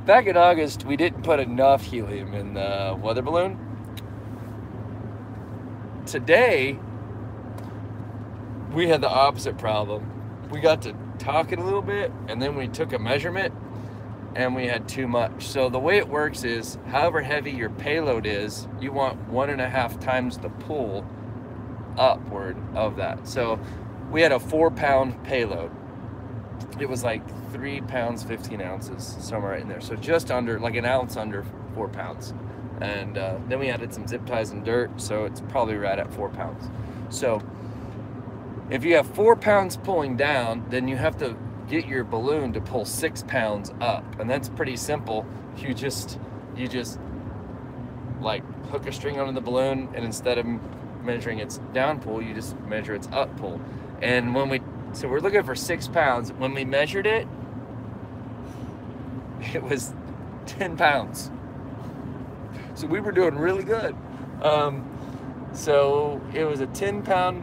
back in August, we didn't put enough helium in the weather balloon. Today, we had the opposite problem. We got to talking a little bit, and then we took a measurement, and we had too much. So the way it works is, however heavy your payload is, you want 1.5 times the pull upward of that. So we had a 4-pound payload. It was like 3 pounds 15 ounces, somewhere right in there. So just under, like an ounce under 4 pounds. And then we added some zip ties and dirt, so it's probably right at 4 pounds. So if you have 4 pounds pulling down, then you have to get your balloon to pull 6 pounds up, and that's pretty simple. You just like hook a string onto the balloon, and instead of measuring its down pull, you just measure its up pull. And so we're looking for 6 pounds. When we measured it, it was 10 pounds. So we were doing really good. So it was a 10-pound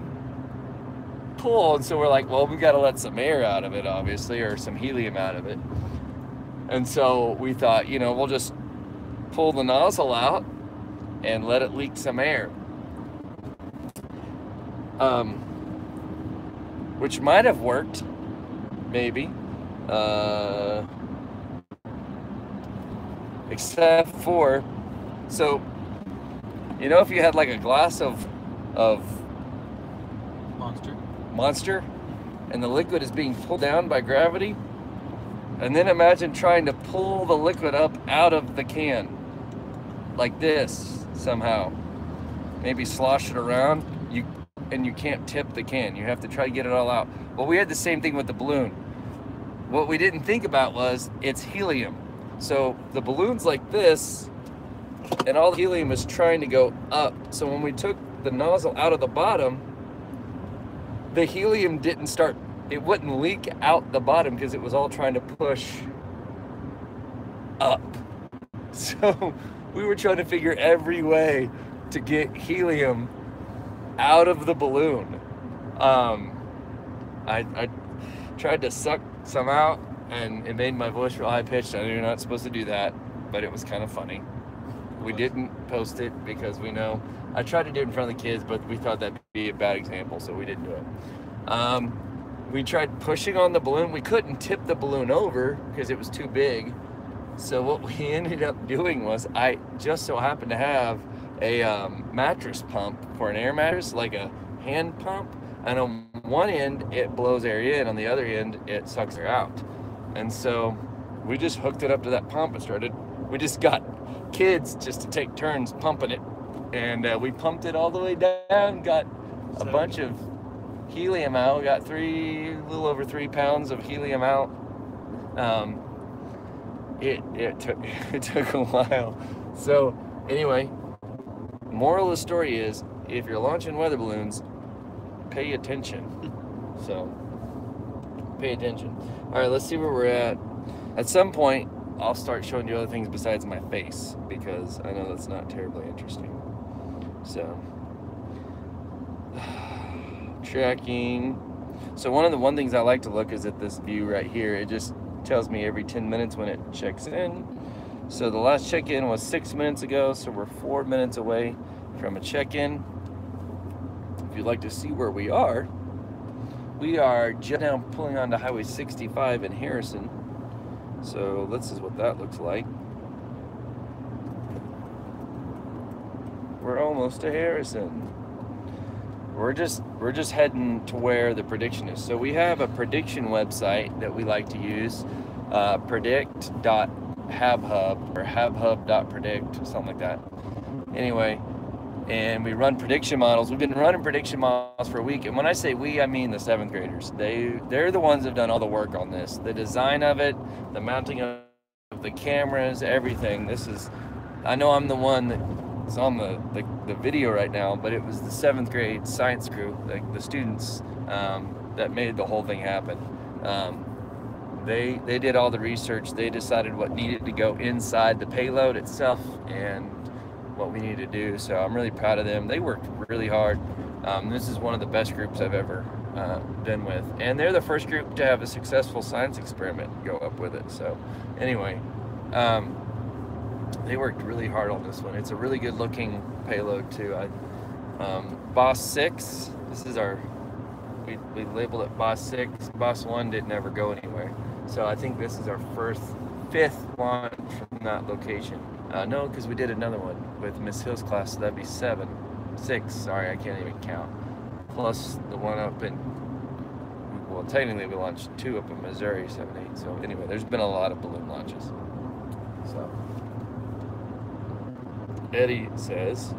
pull, and so we're like, well, we got to let some air out of it, obviously, or some helium out of it. And so we thought, you know, we'll just pull the nozzle out and let it leak some air. Which might have worked, maybe. Except for, so, you know, if you had like a glass of Monster, and the liquid is being pulled down by gravity, and then imagine trying to pull the liquid up out of the can, like this, somehow. Maybe slosh it around, and you can't tip the can. You have to try to get it all out. Well, we had the same thing with the balloon. What we didn't think about was it's helium. So the balloon's like this, and all the helium is trying to go up. So when we took the nozzle out of the bottom, the helium it wouldn't leak out the bottom because it was all trying to push up. So we were trying to figure every way to get helium out of the balloon. I tried to suck some out, and it made my voice real high pitched. I know you're not supposed to do that, but it was kind of funny. We didn't post it because we know, I tried to do it in front of the kids, but we thought that'd be a bad example, so we didn't do it. We tried pushing on the balloon. We couldn't tip the balloon over because it was too big. So what we ended up doing was, I just so happened to have a mattress pump for an air mattress, like a hand pump, and on one end it blows air in, on the other end it sucks air out. And so we just hooked it up to that pump and we just got kids just to take turns pumping it, and we pumped it all the way down, got a bunch of helium out. We got a little over 3 pounds of helium out. It took a while. So anyway, moral of the story is, if you're launching weather balloons, pay attention. So pay attention. All right, let's see where we're at. At some point, I'll start showing you other things besides my face, because I know that's not terribly interesting. So, tracking. So one things I like to look is at this view right here. It just tells me every 10 minutes when it checks in. So the last check-in was 6 minutes ago, so we're 4 minutes away from a check-in. If you'd like to see where we are just now pulling onto Highway 65 in Harrison. So this is what that looks like. We're almost to Harrison. We're just heading to where the prediction is. So we have a prediction website that we like to use, predict.habhub or habhub.predict, something like that. Anyway, and we run prediction models. We've been running prediction models for a week, and when I say we, I mean the 7th graders. They're the ones that have done all the work on this, the design of it, the mounting of the cameras, everything. This is, I know I'm the one that's on the video right now, but it was the 7th grade science group, like the students that made the whole thing happen. They did all the research. They decided what needed to go inside the payload itself and what we needed to do. So I'm really proud of them. They worked really hard. This is one of the best groups I've ever been with. And they're the first group to have a successful science experiment go up with it. So anyway, they worked really hard on this one. It's a really good looking payload too. Boss 6, this is our, we labeled it Boss 6. Boss 1 didn't ever go anywhere. So I think this is our 5th launch from that location. No, because we did another one with Miss Hill's class, so that'd be 6, sorry, I can't even count. Plus the one up in, well, technically we launched 2 up in Missouri, 7, 8. So anyway, there's been a lot of balloon launches. So Eddie says,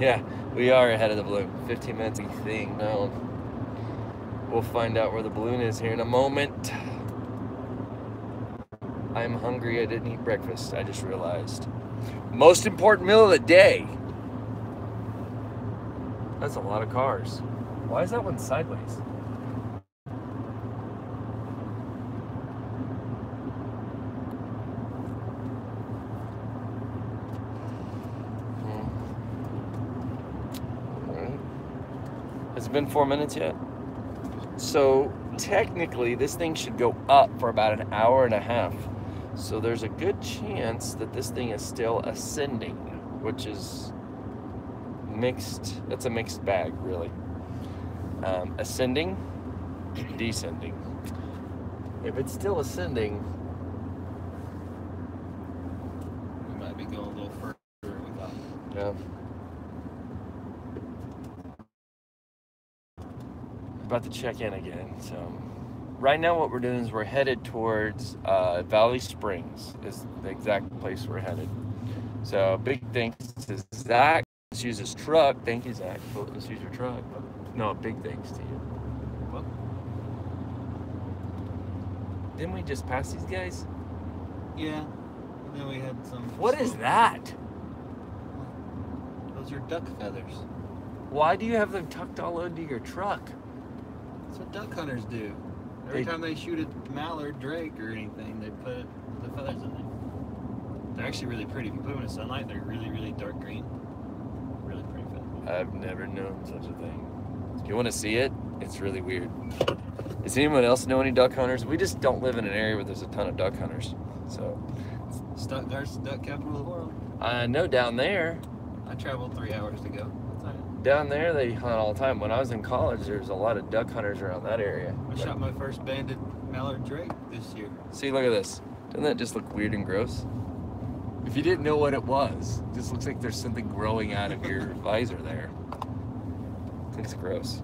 yeah, we are ahead of the balloon. 15 minutes thing. No, we'll find out where the balloon is here in a moment. I'm hungry. I didn't eat breakfast. I just realized. Most important meal of the day. That's a lot of cars. Why is that one sideways? Has it been 4 minutes yet? So technically this thing should go up for about an hour and a half. So there's a good chance that this thing is still ascending, which is mixed. That's a mixed bag, really. Ascending, descending. If it's still ascending, We might be going a little further than we thought. yeah. About to check in again. So right now what we're doing is we're headed towards Valley Springs is the exact place we're headed. So big thanks to Zach. Let's use his truck. Thank you, Zach. Let's use your truck. No, big thanks to you. What? Didn't we just pass these guys? Yeah. And then we had some. What is that? Those are duck feathers. Why do you have them tucked all under your truck? That's what duck hunters do. Every time they shoot a mallard, drake, or anything, they put the feathers in there. They're actually really pretty. If you put them in the sunlight, they're really, really dark green. Really pretty feathers. I've never known such a thing. If you want to see it, it's really weird. Does anyone else know any duck hunters? We just don't live in an area where there's a ton of duck hunters. So Stuttgart's the duck capital of the world. I know down there. I traveled 3 hours to go. Down there they hunt all the time. When I was in college, there's a lot of duck hunters around that area. I shot my first banded mallard drake this year. See, look at this. Doesn't that just look weird and gross? If you didn't know what it was, it just looks like there's something growing out of your visor there. It's gross.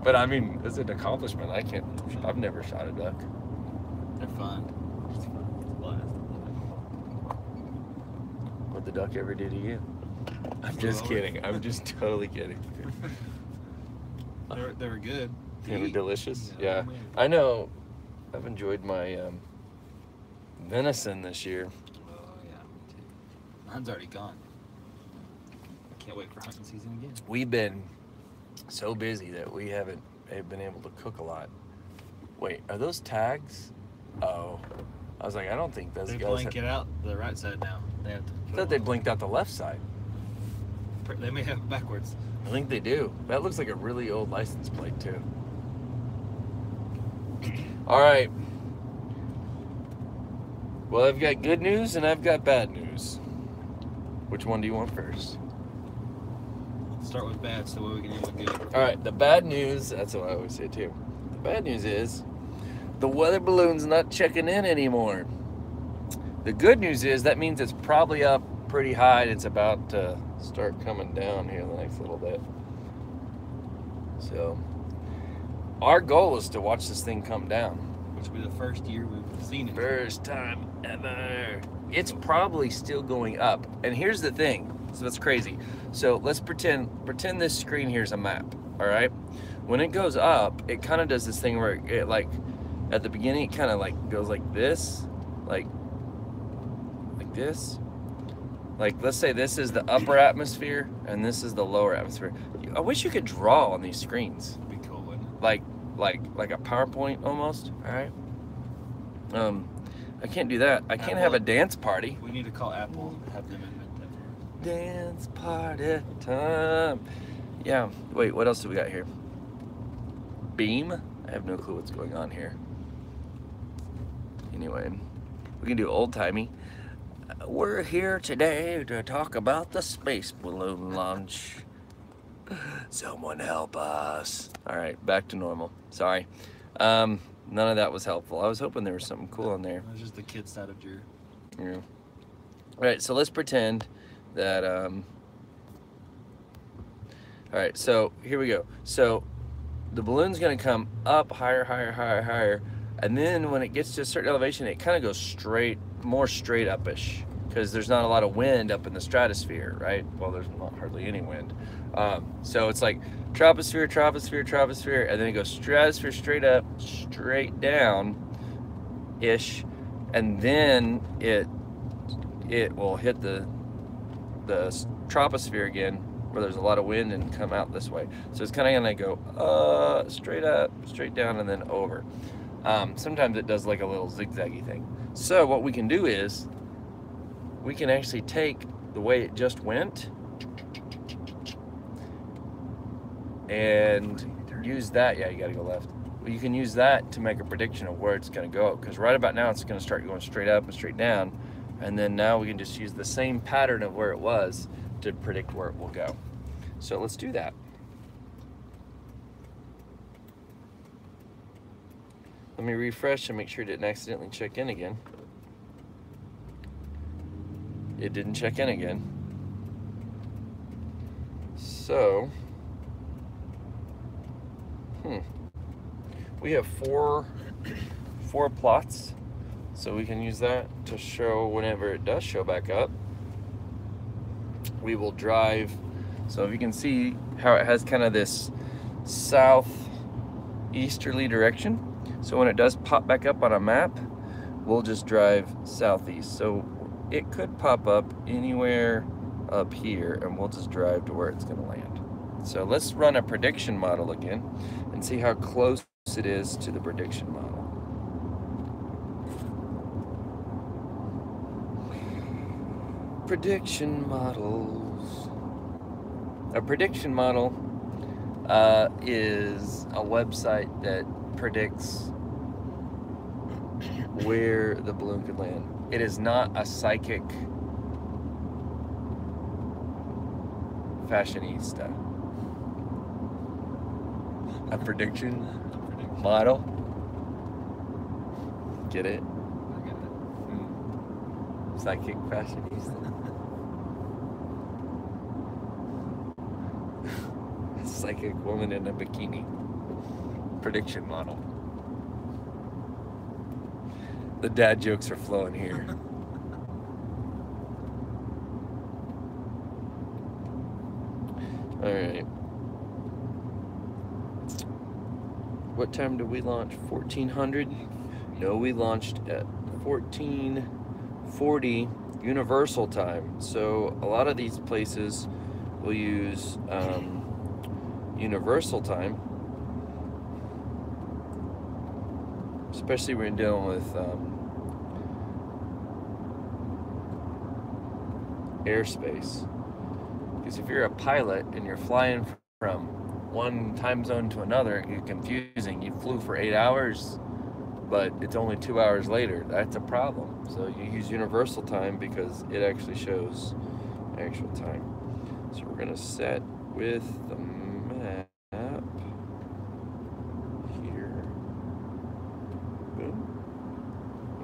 But I mean, it's an accomplishment. I've never shot a duck. They're fun. It's fun. It's a blast. What'd the duck ever do to you? I'm just kidding. I'm just totally kidding. They were good. They were delicious. Yeah. Yeah. I know. I've enjoyed my venison this year. Oh yeah, me too. Mine's already gone. I can't wait for hunting season again. We've been so busy that we haven't been able to cook a lot. Wait, are those tags? Oh, I was like, I don't think those They guys. blank it out the right side now. They have to. I thought they blinked out the left side. They may have it backwards. I think they do. That looks like a really old license plate too. All right. Well, I've got good news and I've got bad news. Which one do you want first? Let's start with bad, so what we can do with good. All right, the bad news, that's what I always say too. The bad news is the weather balloon's not checking in anymore. The good news is that means it's probably up pretty high and it's about to start coming down here in the next little bit. So our goal is to watch this thing come down. Which will be the first year we've seen it. First time ever. It's probably still going up. And here's the thing. So that's crazy. So let's pretend this screen here is a map, all right? When it goes up, it kind of does this thing where it like, at the beginning, it kind of like goes like this, like this. Like, let's say this is the upper atmosphere and this is the lower atmosphere. I wish you could draw on these screens. That'd be cool, wouldn't it? Like a PowerPoint almost, all right? I can't do that. I can't have a dance party. We need to call Apple and have them invent that for us. Dance party time. Yeah, wait, what else do we got here? Beam? I have no clue what's going on here. Anyway, we can do old-timey. We're here today to talk about the space balloon launch. Someone help us. All right, back to normal. Sorry. None of that was helpful. I was hoping there was something cool in there. It was just the kid side of your... Yeah. All right, so let's pretend that, all right, so here we go. So the balloon's gonna come up higher, higher, higher, higher, and then when it gets to a certain elevation, it kind of goes straight, more straight up-ish, because there's not a lot of wind up in the stratosphere, right? Well, there's not hardly any wind. So it's like troposphere, troposphere, troposphere, and then it goes stratosphere, straight up, straight down-ish, and then it will hit the troposphere again, where there's a lot of wind, and come out this way. So it's kind of gonna go straight up, straight down, and then over. Sometimes it does like a little zigzaggy thing. So what we can do is, we can actually take the way it just went and use that. Yeah, you gotta go left. Well, you can use that to make a prediction of where it's gonna go, because right about now it's gonna start going straight up and straight down, and then now we can just use the same pattern of where it was to predict where it will go. So let's do that. Let me refresh and make sure it didn't accidentally check in again. It didn't check in again. So, we have four plots, so we can use that to show whenever it does show back up. We will drive, so if you can see how it has kind of this southeasterly direction. So when it does pop back up on a map, we'll just drive southeast. So it could pop up anywhere up here, and we'll just drive to where it's gonna land. So let's run a prediction model again and see how close it is to the prediction model. Prediction models. A prediction model is a website that predicts where the balloon could land. It is not a psychic fashionista. A prediction model. Get it? I get it. Psychic fashionista. Psychic woman in a bikini. Prediction model. The dad jokes are flowing here. All right. What time did we launch? 1400? No, we launched at 1440 Universal Time. So a lot of these places will use Universal Time, especially when you're dealing with airspace. Because if you're a pilot and you're flying from one time zone to another, it's confusing. You flew for 8 hours, but it's only 2 hours later. That's a problem. So you use Universal Time because it actually shows actual time. So we're gonna set with the map here. Boom.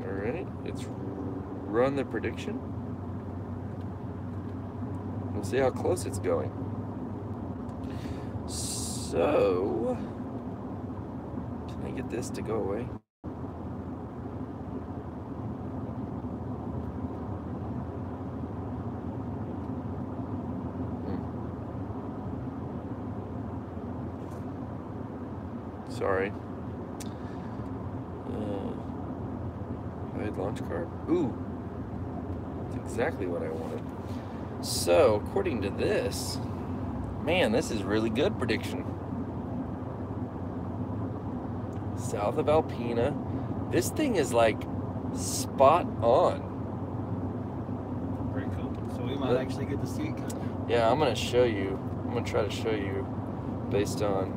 All right, let's run the prediction. We'll see how close it's going. So, can I get this to go away? Sorry. Hide launch card. Ooh. That's exactly what I wanted. So, according to this, man, this is really good prediction. South of Alpena. This thing is like spot on. Very cool. So we might actually get to see it come. Yeah, I'm gonna show you. I'm gonna try to show you based on.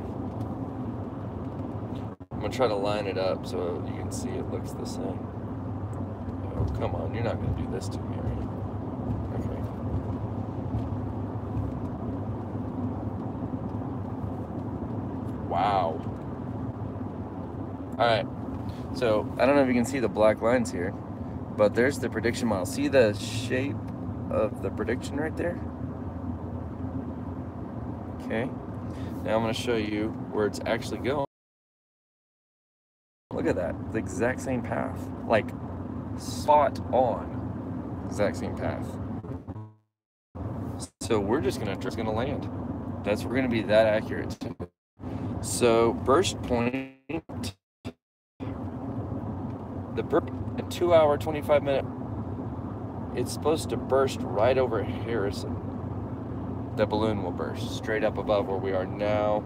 I'm gonna try to line it up so you can see it looks the same. Oh, come on, you're not gonna do this to me, are you? Okay. Wow. All right. So I don't know if you can see the black lines here, but there's the prediction model. See the shape of the prediction right there? Okay. Now I'm going to show you where it's actually going. Look at that. The exact same path. Like, spot on. Exact same path. So we're just going to land. We're going to be that accurate. So burst point. The burst, a 2 hour, 25 minute, it's supposed to burst right over Harrison. The balloon will burst straight up above where we are now.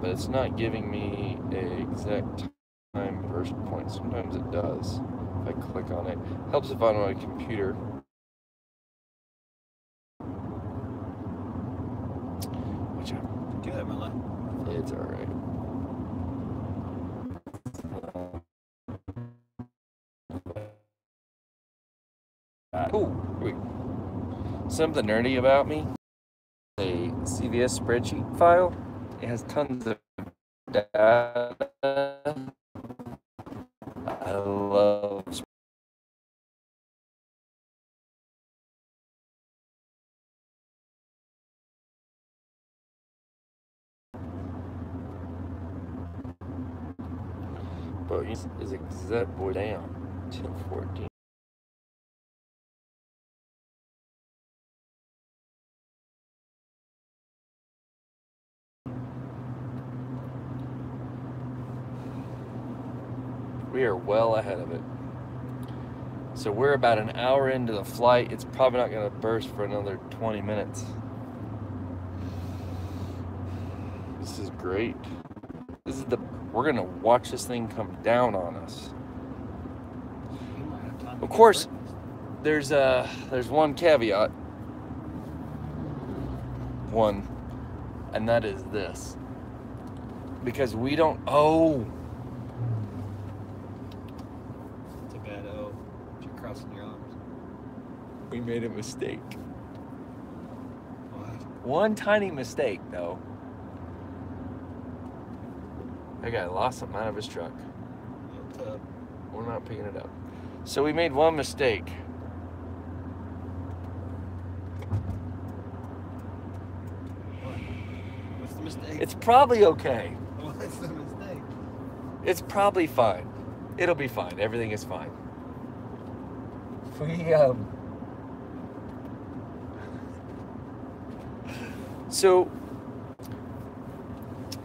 But it's not giving me an exact time burst point. Sometimes it does. If I click on it. Helps if I'm on a computer. Watch out. Do that, my life. It's alright. Wait. Something nerdy about me. A CVS spreadsheet file. It has tons of data. I love. But is exact boy down till 14. We are well ahead of it. So we're about an hour into the flight. It's probably not going to burst for another 20 minutes. This is great. We're going to watch this thing come down on us. Of course, there's one caveat. And that is this. Because we don't, It's a bad O. You're crossing your arms. we made a mistake. What? One tiny mistake, though. That guy lost something out of his truck. We're not picking it up. So we made one mistake. What's the mistake? It's probably okay. What's the mistake? It's probably fine. It'll be fine. Everything is fine. So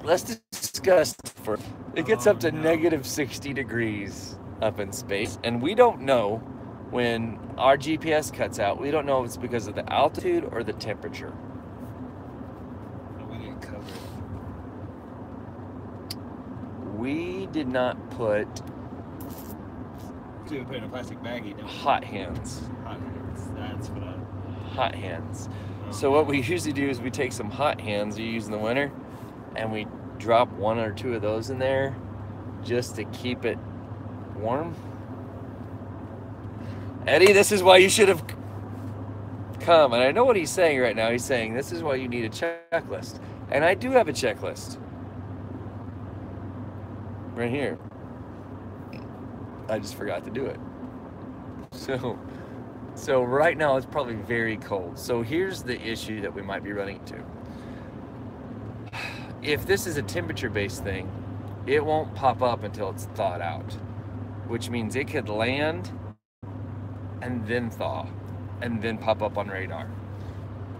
let's discuss for it gets up to negative 60 degrees up in space, and we don't know when our GPS cuts out. We don't know if it's because of the altitude or the temperature. We didn't cover it. We did not put So we put it in a plastic baggie, don't we? hot hands. Hot hands. That's what I... Hot hands. So what we usually do is we take some hot hands you use in the winter, and we drop one or two of those in there just to keep it warm. Eddie, this is why you should have come. And I know what he's saying right now. He's saying this is why you need a checklist. And I do have a checklist. Right here. I just forgot to do it. So right now it's probably very cold. So here's the issue that we might be running into. If this is a temperature-based thing, it won't pop up until it's thawed out, which means it could land and then thaw and then pop up on radar.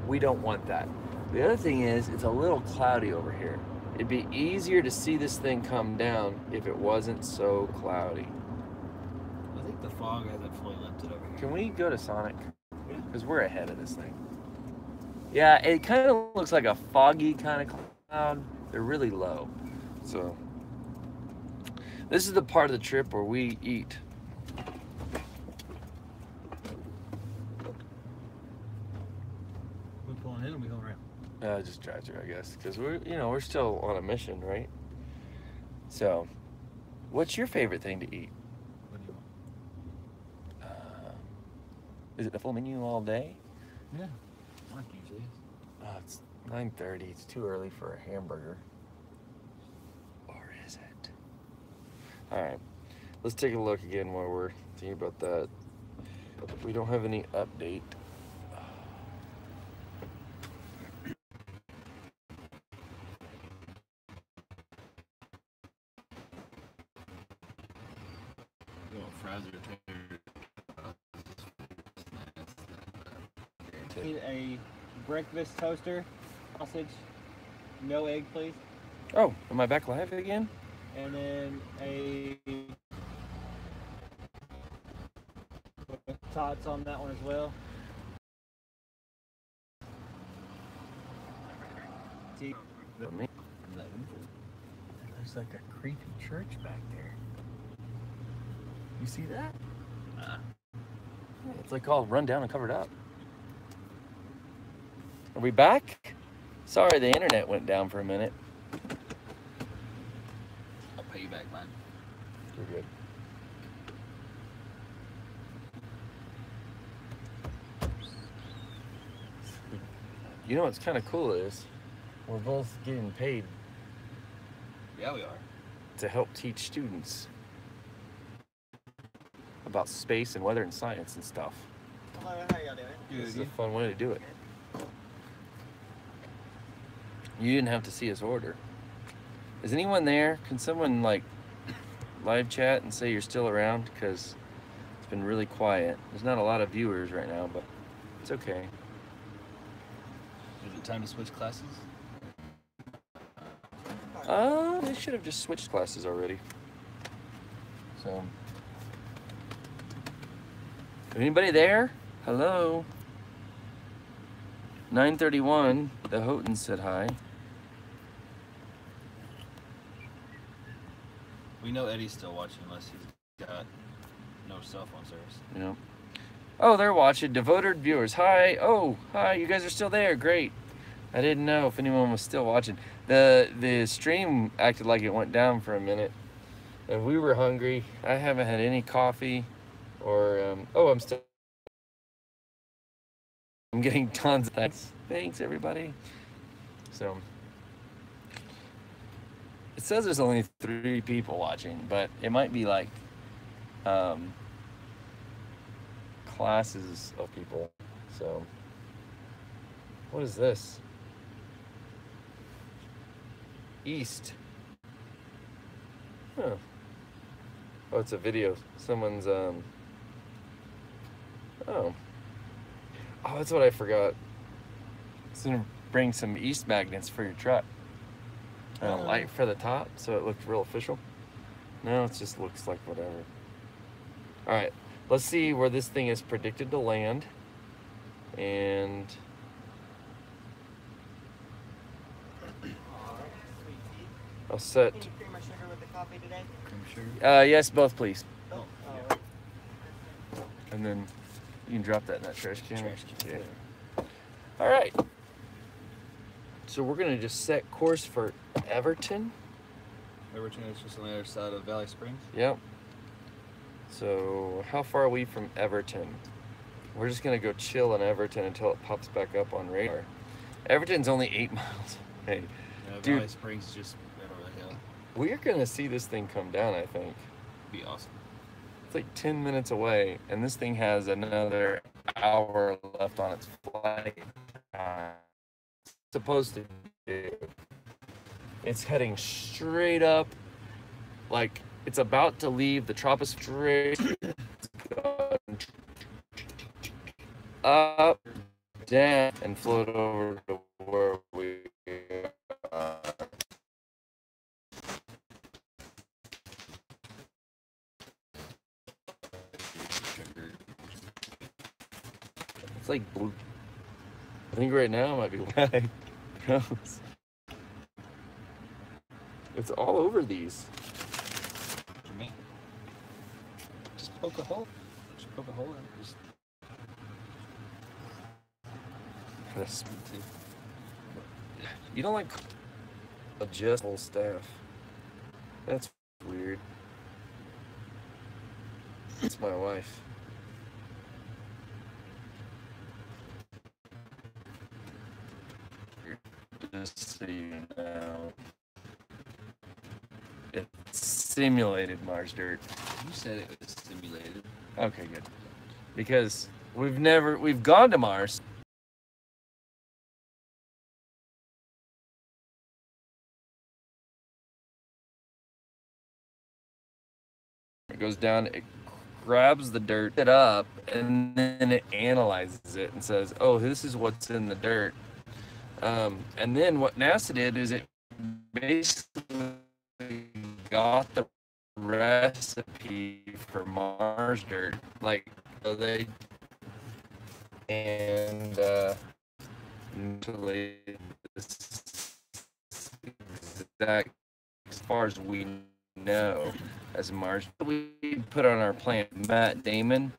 We don't want that. The other thing is, it's a little cloudy over here. It'd be easier to see this thing come down if it wasn't so cloudy. I think the fog hasn't fully lifted over here. Can we go to Sonic? Because we're ahead of this thing. Yeah, it kind of looks like a foggy kind of cloud. They're really low. So, this is the part of the trip where we eat. We pulling in and we going around. Just drive through, I guess, because we're still on a mission, right? So, what's your favorite thing to eat? What do you want? Is it the full menu all day? Yeah. Mine usually is. It's 9:30. It's too early for a hamburger. Or is it? All right. Let's take a look again while we're thinking about that. We don't have any update. You want fries or taters? Need a breakfast toaster, sausage, no egg, please. Oh, am I back live again? And then a tots on that one as well. For me. There's like a creepy church back there. You see that? Yeah, it's like all run down and covered up. Are we back? Sorry, the internet went down for a minute. I'll pay you back mine. You're good. You know what's kind of cool is we're both getting paid Yeah, we are. to help teach students about space and weather and science and stuff. Hello, how y'all doing? This is a fun way to do it. You didn't have to see us order. Is anyone there? Can someone like live chat and say you're still around? Because it's been really quiet. There's not a lot of viewers right now, but it's okay. Is it time to switch classes? They should have just switched classes already. So, anybody there? Hello? 9:31, the Houghton said hi. We know Eddie's still watching unless he's got no cell phone service. Yeah. Oh, they're watching. Devoted viewers. Hi. Oh, hi. You guys are still there. Great. I didn't know if anyone was still watching. The stream acted like it went down for a minute, and we were hungry. I haven't had any coffee, or I'm getting tons of thanks. Thanks, everybody. So it says there's only 3 people watching, but it might be like classes of people. So what is this? East. Huh. Oh, it's a video. Someone's oh, that's what I forgot. It's gonna bring some East magnets for your truck. Light for the top, so it looks real official. No, it just looks like whatever. All right, let's see where this thing is predicted to land. And I'll set. Any cream or sugar with the coffee today? Cream sugar? Yes, both please. Oh, And then you can drop that in that trash can. Trash can. Yeah. All right. So we're gonna just set course for Everton. Everton is just on the other side of Valley Springs. Yep. So how far are we from Everton? We're just gonna go chill in Everton until it pops back up on radar. Everton's only 8 miles away. Yeah, Dude. Valley Springs is just right over the hill. We're gonna see this thing come down, I think. Be awesome. It's like 10 minutes away, and this thing has another hour left on its flight time. It's supposed to do. It's heading straight up, like it's about to leave the troposphere, up, down, and float over to where I think right now it might be white. It's all over these. What you mean? Just poke a hole. Just poke a hole in it. Just That's- You don't like adjust whole staff. That's weird. It's my wife. Just so you know, it's simulated Mars dirt. you said it was simulated. Okay, good. Because we've gone to Mars. It goes down, it grabs the dirt it up, and then it analyzes it and says, oh, this is what's in the dirt. And then what NASA did is it basically got the recipe for Mars dirt. Like, so they and this exact, as far as we know, as Mars. We put on our plan, Matt Damon.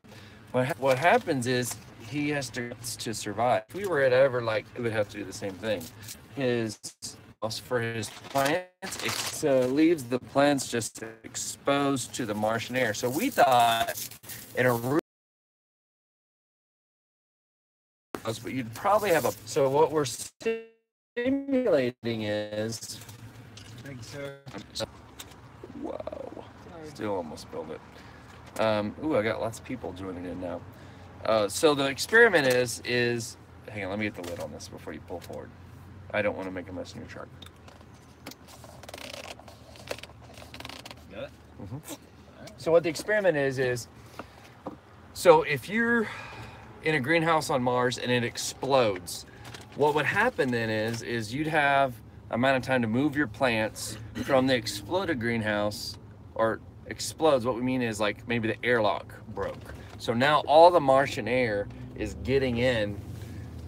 What happens is he has to survive. If we were at ever like, it would have to do the same thing. For his plants, it leaves the plants just exposed to the Martian air. So we thought in a room, but you'd probably have a. So what we're simulating is. Thanks, sir. Whoa! Still almost spilled it. Ooh, I got lots of people joining in now. So the experiment is. Hang on, let me get the lid on this before you pull forward. I don't want to make a mess in your truck. Got it? Mm-hmm. So what the experiment is so if you're in a greenhouse on Mars and it explodes, what would happen then is you'd have amount of time to move your plants from the exploded greenhouse, or explodes. What we mean is like maybe the airlock broke. So now all the Martian air is getting in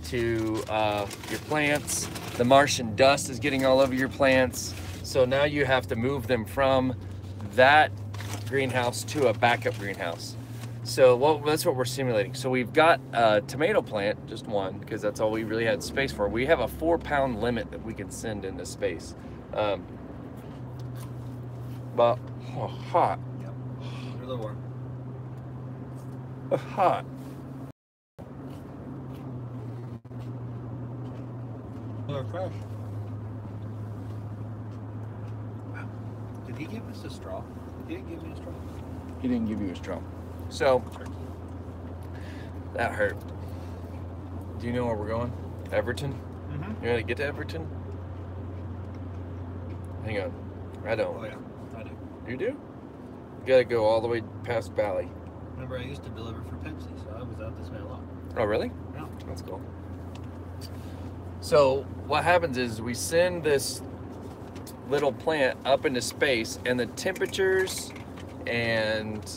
to your plants. The Martian dust is getting all over your plants. So now you have to move them from that greenhouse to a backup greenhouse. So that's what we're simulating. So we've got a tomato plant, just one, because that's all we really had space for. We have a 4-pound limit that we can send into space. But hot. Yep. A little warm. Hot. They're fresh. Did he give us a straw? He didn't give me a straw. He didn't give you a straw. So that hurt. Do you know where we're going? Everton? Mm-hmm. You ready to get to Everton? Hang on. I don't. Oh yeah, I do. You do? You gotta go all the way past Valley. Remember, I used to deliver for Pepsi, so I was out this way a lot. Oh, really? Yeah. That's cool. So what happens is we send this little plant up into space, and the temperatures and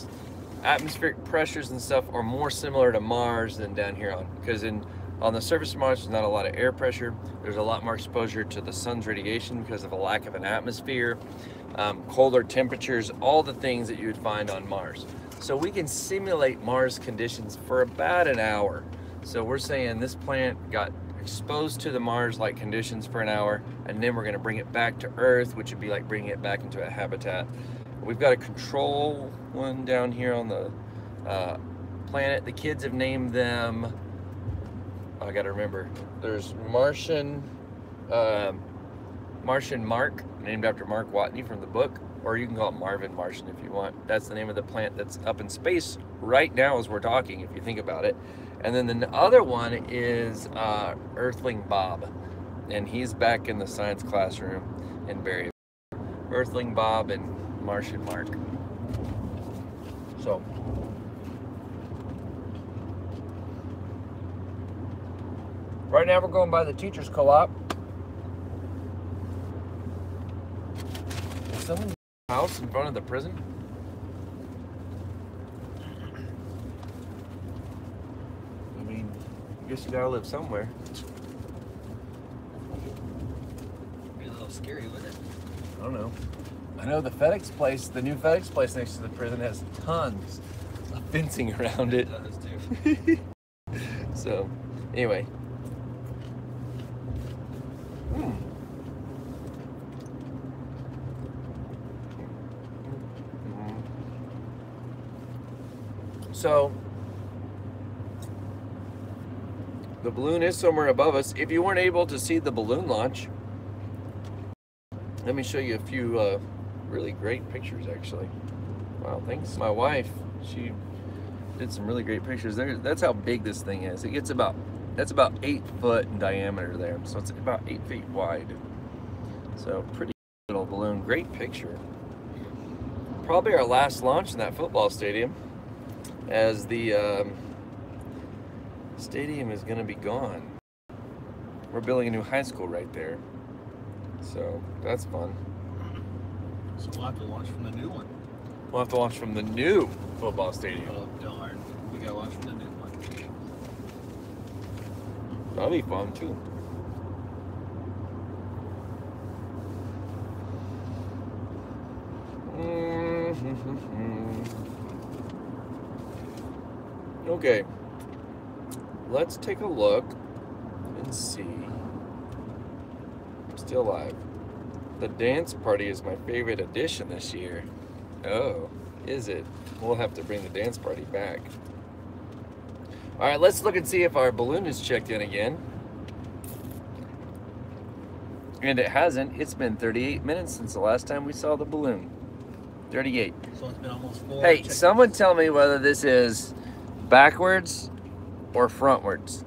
atmospheric pressures and stuff are more similar to Mars than down here on, because on the surface of Mars there's not a lot of air pressure. There's a lot more exposure to the sun's radiation because of a lack of an atmosphere, colder temperatures, all the things that you would find on Mars. So we can simulate Mars conditions for about an hour. So we're saying this plant got exposed to the Mars-like conditions for an hour, and then we're going to bring it back to Earth, which would be like bringing it back into a habitat. We've got a control one down here on the planet. The kids have named them, I got to remember, there's Martian Mark, named after Mark Watney from the book, or you can call it Marvin Martian if you want. That's the name of the plant that's up in space right now as we're talking, if you think about it. And then the other one is Earthling Bob, and he's back in the science classroom in Berry. Earthling Bob and Martian Mark. So right now we're going by the teachers co-op. Is someone in the house in front of the prison? I mean, I guess you gotta live somewhere. scary, would it? I don't know. I know the FedEx place, the new FedEx place next to the prison has tons of fencing around it. It does too. So, anyway. So, the balloon is somewhere above us. If you weren't able to see the balloon launch, let me show you a few really great pictures, actually. Wow, thanks. My wife, she did some really great pictures. That's how big this thing is. That's about 8 foot in diameter there. So it's about 8 feet wide. So pretty little balloon. Great picture. Probably our last launch in that football stadium, as the stadium is going to be gone. We're building a new high school right there. So that's fun. So we'll have to launch from the new one. We'll have to launch from the new football stadium. Oh, darn. We gotta launch from the new one. That'll be fun too. Okay, let's take a look and see. I'm still alive. The dance party is my favorite addition this year. Oh, is it? We'll have to bring the dance party back. All right, let's look and see if our balloon is checked in again. And it hasn't. It's been 38 minutes since the last time we saw the balloon. 38. So it's been almost 4. Hey, someone tell me whether this is backwards or frontwards.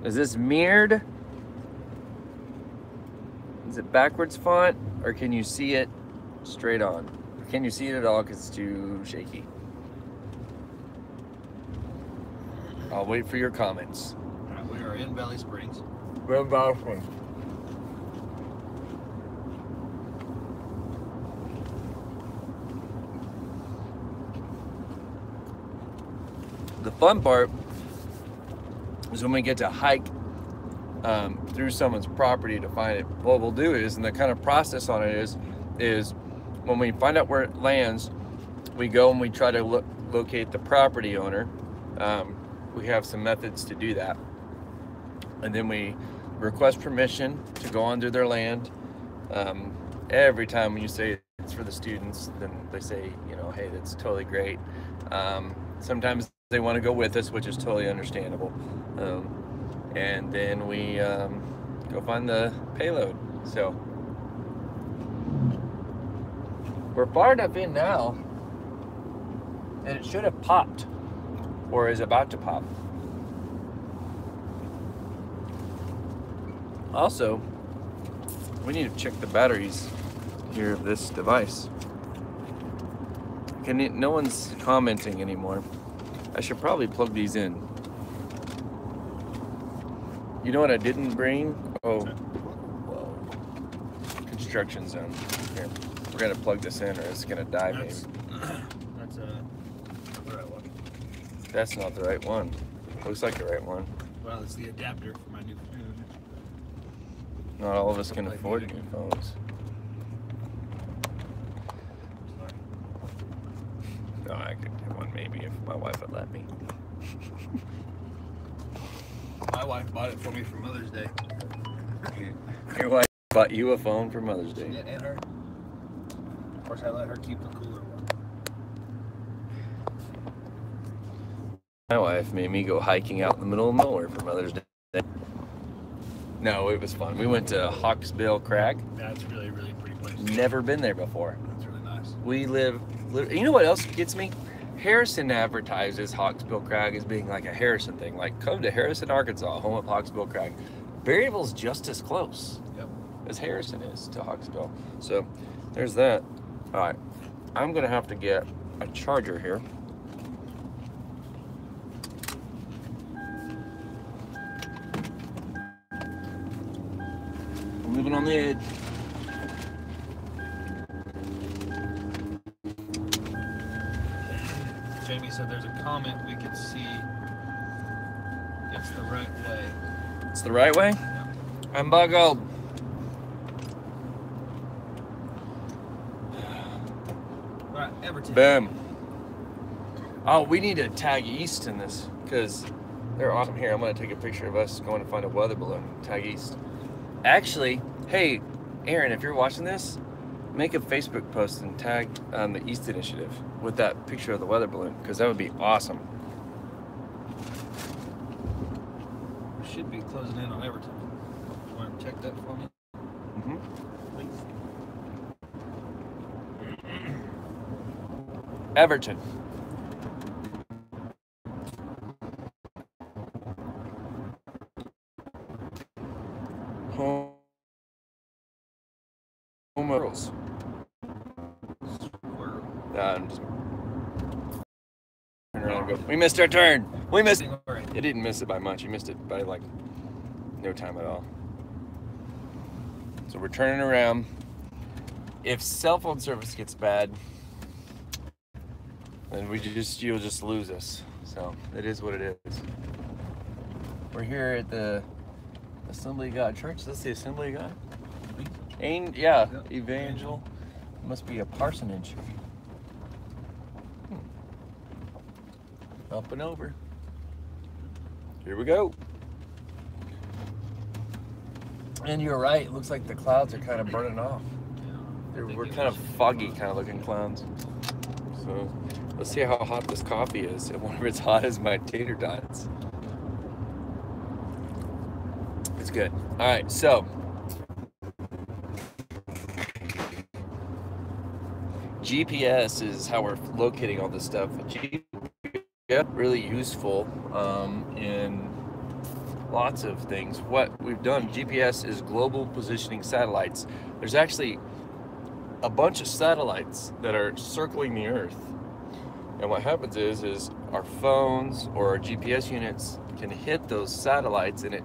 Is this mirrored? Is it backwards font, or can you see it straight on? Can you see it at all because it's too shaky? I'll wait for your comments. All right, we are in Valley Springs. We're in Valley Springs. The fun part is when we get to hike through someone's property to find it. What we'll do is, and the kind of process on it is when we find out where it lands, we go and we try to locate the property owner. We have some methods to do that. And then we request permission to go onto their land. Every time when you say it's for the students, then they say, you know, hey, that's totally great. Sometimes they want to go with us, which is totally understandable. And then we go find the payload. So we're far enough in now that it should have popped, or is about to pop. Also, we need to check the batteries here of this device. No one's commenting anymore. I should probably plug these in. You know what I didn't bring? Oh, whoa. Construction zone. Here, we're gonna plug this in or it's gonna die maybe. That's not the right one. That's not the right one. Looks like the right one. Well, it's the adapter for my new phone. Not all of us can afford new phones. No, I could get one maybe if my wife would let me. My wife bought it for me for Mother's Day. Your wife bought you a phone for Mother's Day. Yeah, and her. Of course, I let her keep the cooler one. My wife made me go hiking out in the middle of nowhere for Mother's Day. No, it was fun. We went to Hawksbill Crag. That's really, really pretty place. Never been there before. That's really nice. We live, you know what else gets me? Harrison advertises Hawksbill Crag as being like a Harrison thing. Like, come to Harrison, Arkansas, home of Hawksbill Crag. Berryville's just as close as Harrison is to Hawksbill. So there's that. All right, I'm gonna have to get a charger here. I'm living on the edge. Jamie said there's a comment we could see. It's the right way. It's the right way? I'm buggled. Everton. Boom. Oh, we need to tag east in this because they're awesome. Here, I'm going to take a picture of us going to find a weather balloon. Tag east. Actually, hey, Aaron, if you're watching this, make a Facebook post and tag the East Initiative with that picture of the weather balloon because that would be awesome. We should be closing in on Everton. You want to check that for me? Mm-hmm. Please. Everton. Home girls. I'm just turn around and go. We missed our turn. We missed it. You didn't miss it by much. You missed it by like no time at all. So we're turning around. If cell phone service gets bad, then you'll just lose us. So it is what it is. We're here at the Assembly of God Church. Is this the Assembly of God? Yeah, Evangel. Must be a parsonage. Up and over. Here we go. And you're right. It looks like the clouds are kind of burning off. We're kind of foggy, kind of looking clouds. So let's see how hot this coffee is. I wonder if it's hot as my tater tots. It's good. All right, so GPS is how we're locating all this stuff. GPS really useful in lots of things. What we've done, GPS is global positioning satellites. There's actually a bunch of satellites that are circling the Earth. And what happens is our phones or our GPS units can hit those satellites and it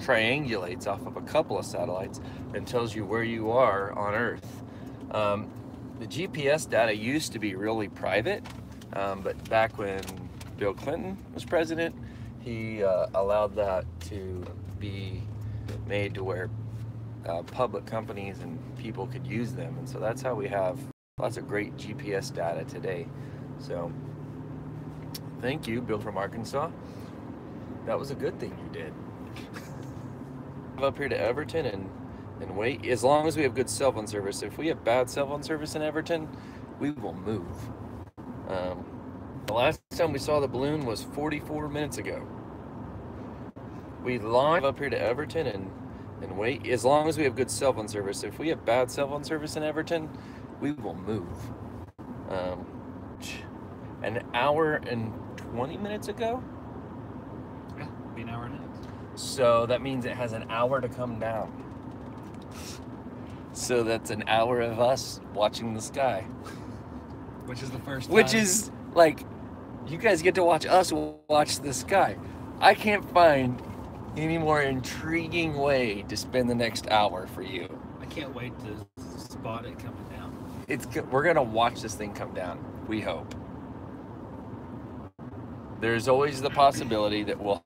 triangulates off of a couple of satellites and tells you where you are on Earth. The GPS data used to be really private, but back when Bill Clinton was president, he allowed that to be made to where public companies and people could use them. And so that's how we have lots of great GPS data today. So thank you, Bill from Arkansas. That was a good thing you did. Up here to Everton and wait. As long as we have good cell phone service. If we have bad cell phone service in Everton, we will move. The last time we saw the balloon was 44 minutes ago. We launched up here to Everton and wait. As long as we have good cell phone service. If we have bad cell phone service in Everton, we will move. An hour and 20 minutes ago? Yeah, be an hour and a half. So that means it has an hour to come down. So that's an hour of us watching the sky. Which is the first time. Which is like, you guys get to watch us watch the sky. I can't find any more intriguing way to spend the next hour for you. I can't wait to spot it coming down. We're gonna watch this thing come down. We hope. There's always the possibility that we'll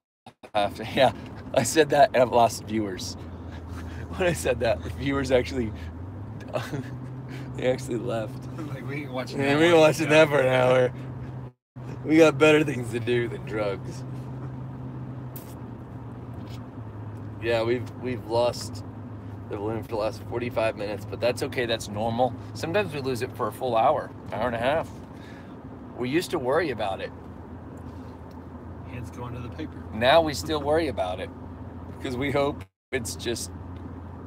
have to. Yeah, I said that and I've lost viewers. When I said that, the viewers actually, they actually left. Like we ain't watching. Yeah, we ain't watching that for an hour. We got better things to do than drugs. Yeah, we've lost the balloon for the last 45 minutes, but that's okay. That's normal. Sometimes we lose it for a full hour and a half. We used to worry about it. Hands going to the paper. Now we still worry about it because we hope it's just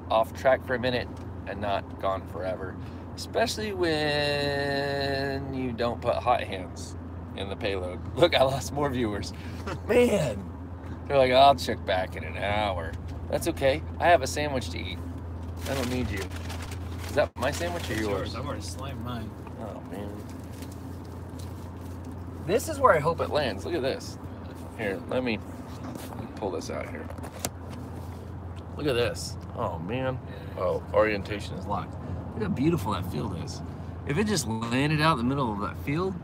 off track for a minute and not gone forever. Especially when you don't put hot hands in the payload. Look, I lost more viewers. Man, they're like, I'll check back in an hour. That's okay. I have a sandwich to eat. I don't need you. Is that my sandwich or yours? I've already slammed mine. Oh, man. This is where I hope it lands. Look at this. Here, let me pull this out here. Look at this. Oh, man. Oh, orientation is locked. Look how beautiful that field is. If it just landed out in the middle of that field,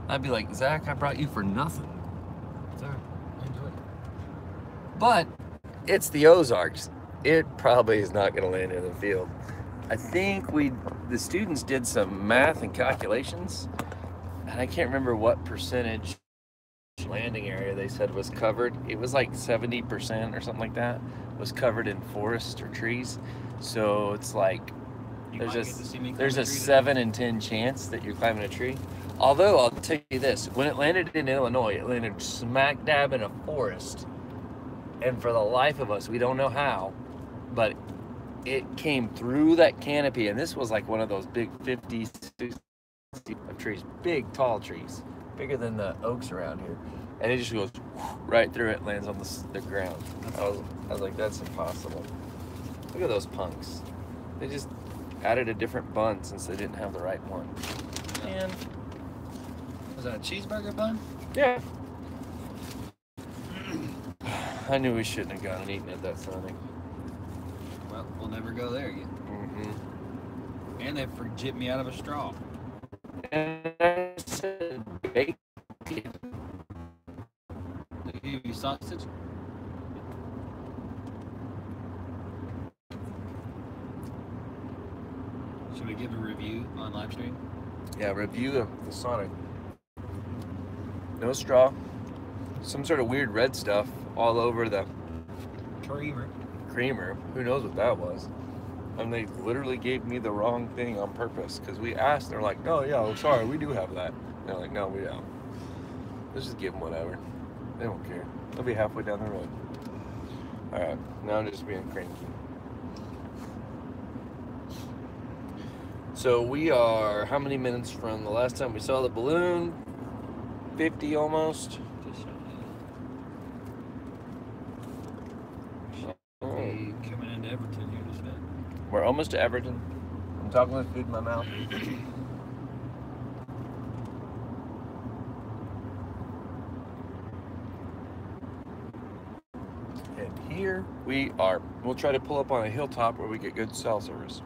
I'd be like, Zach, I brought you for nothing. Sorry, I enjoyed it. But it's the Ozarks. It probably is not going to land in the field. I think the students did some math and calculations, and I can't remember what percentage landing area they said was covered. It was like 70% or something like that was covered in forest or trees. So it's like there's a 7 in 10 chance that you're climbing a tree. Although I'll tell you this, when it landed in Illinois, it landed smack dab in a forest. And for the life of us, we don't know how, but it came through that canopy, and this was like one of those big 50, 60 of trees, big tall trees, bigger than the oaks around here, and it just goes right through it, lands on the ground. I was like, that's impossible. Look at those punks. They just added a different bun since they didn't have the right one. And was that a cheeseburger bun? yeah. I knew we shouldn't have gone and eaten at that Sonic. Well, we'll never go there again. Mm-hmm. And they jipped me out of a straw. And I said, bacon. They gave you sausage? Should we give a review on live stream? Yeah, review of the Sonic. No straw. Some sort of weird red stuff all over the creamer. Who knows what that was? And they literally gave me the wrong thing on purpose because we asked. They're like, "Oh yeah, sorry, we do have that." And they're like, "No, we don't." Let's just give them whatever. They don't care. They'll be halfway down the road. All right, now I'm just being cranky. So we are how many minutes from the last time we saw the balloon? 50 almost. Coming into Everton, you just said. We're almost to Everton. I'm talking with food in my mouth. And here we are. We'll try to pull up on a hilltop where we get good cell service.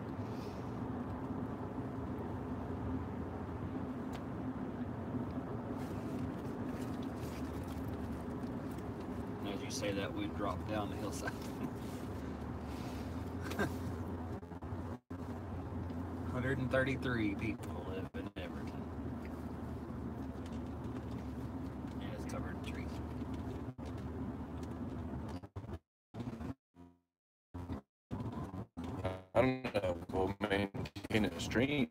As you say that, we dropped down the hillside. 133 people live in Everton. And it's covered in trees. I don't know. We'll maintain a stream.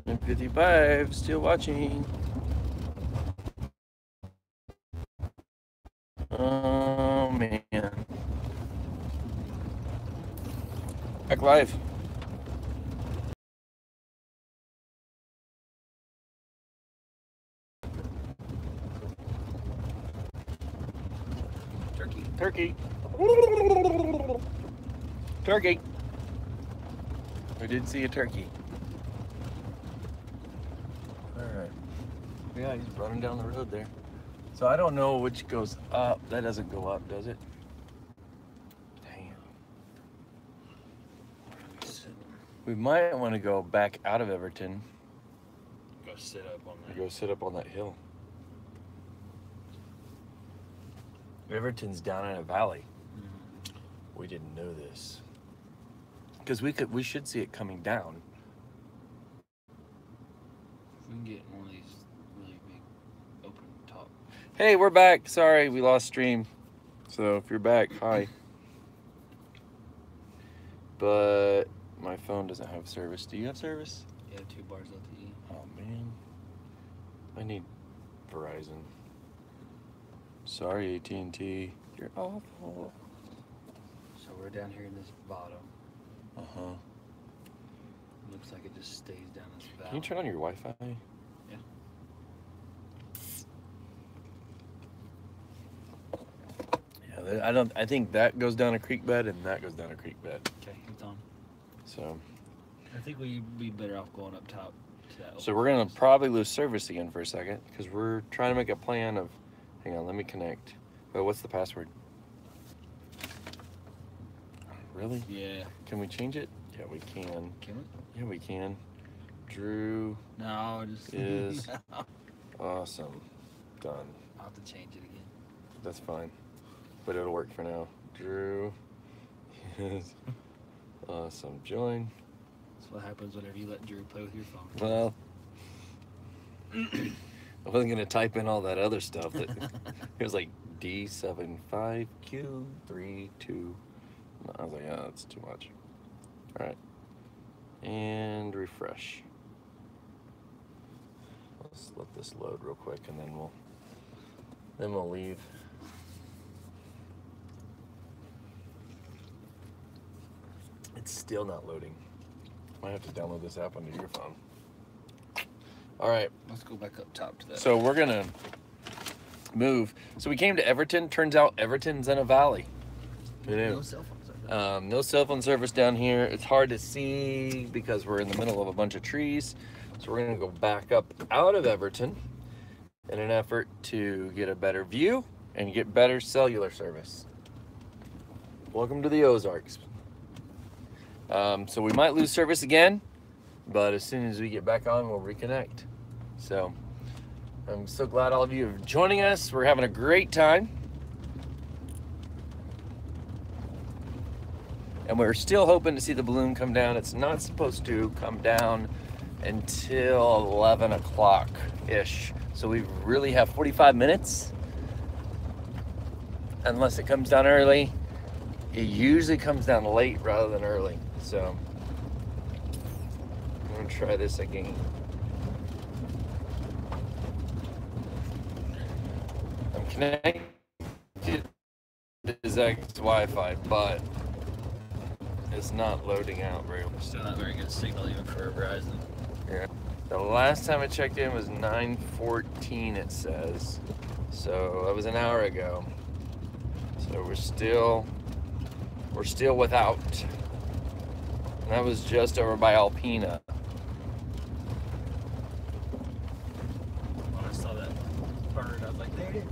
And 55 still watching. Oh man. Back live. Turkey. Turkey. I did see a turkey. Alright. Yeah, he's running down the road there. So I don't know which goes up. That doesn't go up, does it? Damn. We might want to go back out of Everton. Go sit up on that. Go sit up on that hill. Everton's down in a valley. We didn't know this. Because we should see it coming down. We can get one of these really big open top. Hey, we're back. Sorry, we lost stream. So if you're back, hi. But my phone doesn't have service. Do you have service? Yeah, 2 bars LTE. Oh man. I need Verizon. Sorry, AT&T. You're awful. So we're down here in this bottom. Uh-huh. Looks like it just stays down this valley. Can you turn on your Wi-Fi? Yeah. Yeah, I think that goes down a creek bed and that goes down a creek bed. Okay, it's on. So I think we'd be better off going up top to that. So we're gonna probably lose service again for a second because we're trying to make a plan of, hang on, let me connect. Well, what's the password? Really? Yeah. Can we change it? Yeah, we can. Can we? Yeah, we can. Drew No, just is no. awesome. Done. I'll have to change it again. That's fine. But it'll work for now. Drew is awesome. Join. That's what happens whenever you let Drew play with your phone. Well, I wasn't going to type in all that other stuff. That it was like D75Q32. I was like, oh, that's too much. All right. And refresh. Let's let this load real quick, and then we'll leave. It's still not loading. Might have to download this app onto your phone. All right. Let's go back up top to that. So we're gonna move. So we came to Everton. Turns out Everton's in a valley. No cell phone service. No cell phone service down here. It's hard to see because we're in the middle of a bunch of trees. So we're gonna go back up out of Everton in an effort to get a better view and get better cellular service. Welcome to the Ozarks. So we might lose service again, but as soon as we get back on, we'll reconnect. So I'm so glad all of you are joining us. We're having a great time. And we're still hoping to see the balloon come down. It's not supposed to come down until 11 o'clock-ish. So we really have 45 minutes, unless it comes down early. It usually comes down late rather than early. So I'm gonna try this again. I'm connected to Zach's Wi-Fi, but it's not loading out very well. Still not very good signal even for Verizon. Yeah. The last time I checked in was 9:14, it says. So that was an hour ago. So we're still without. And that was just over by Alpena. When I saw that bird, I was like, there it is.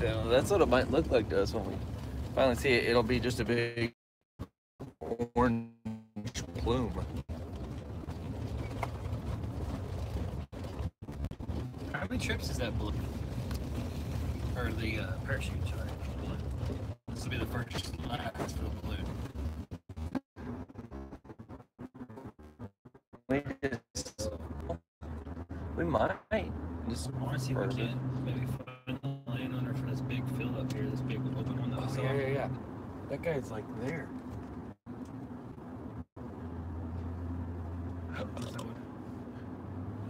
Yeah, that's what it might look like to us when we finally see it. It'll be just a big orange plume. How many trips is that balloon? Or the parachute, sorry. Balloon. This will be the first last for the balloon. We might just. I want to see if we can maybe find the landowner for this big field up here, this big open one that we saw. Yeah. That guy's like there.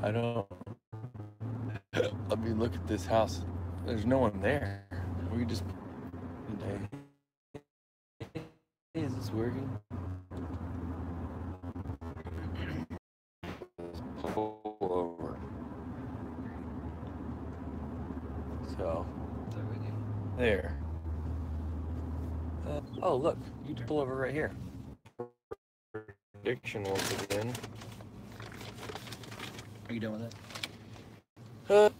I don't. I mean, look at this house. There's no one there. We just. Hey, is this working? Pull over. So. There. Oh, look. You can pull over right here. Prediction once again. Are you done with that?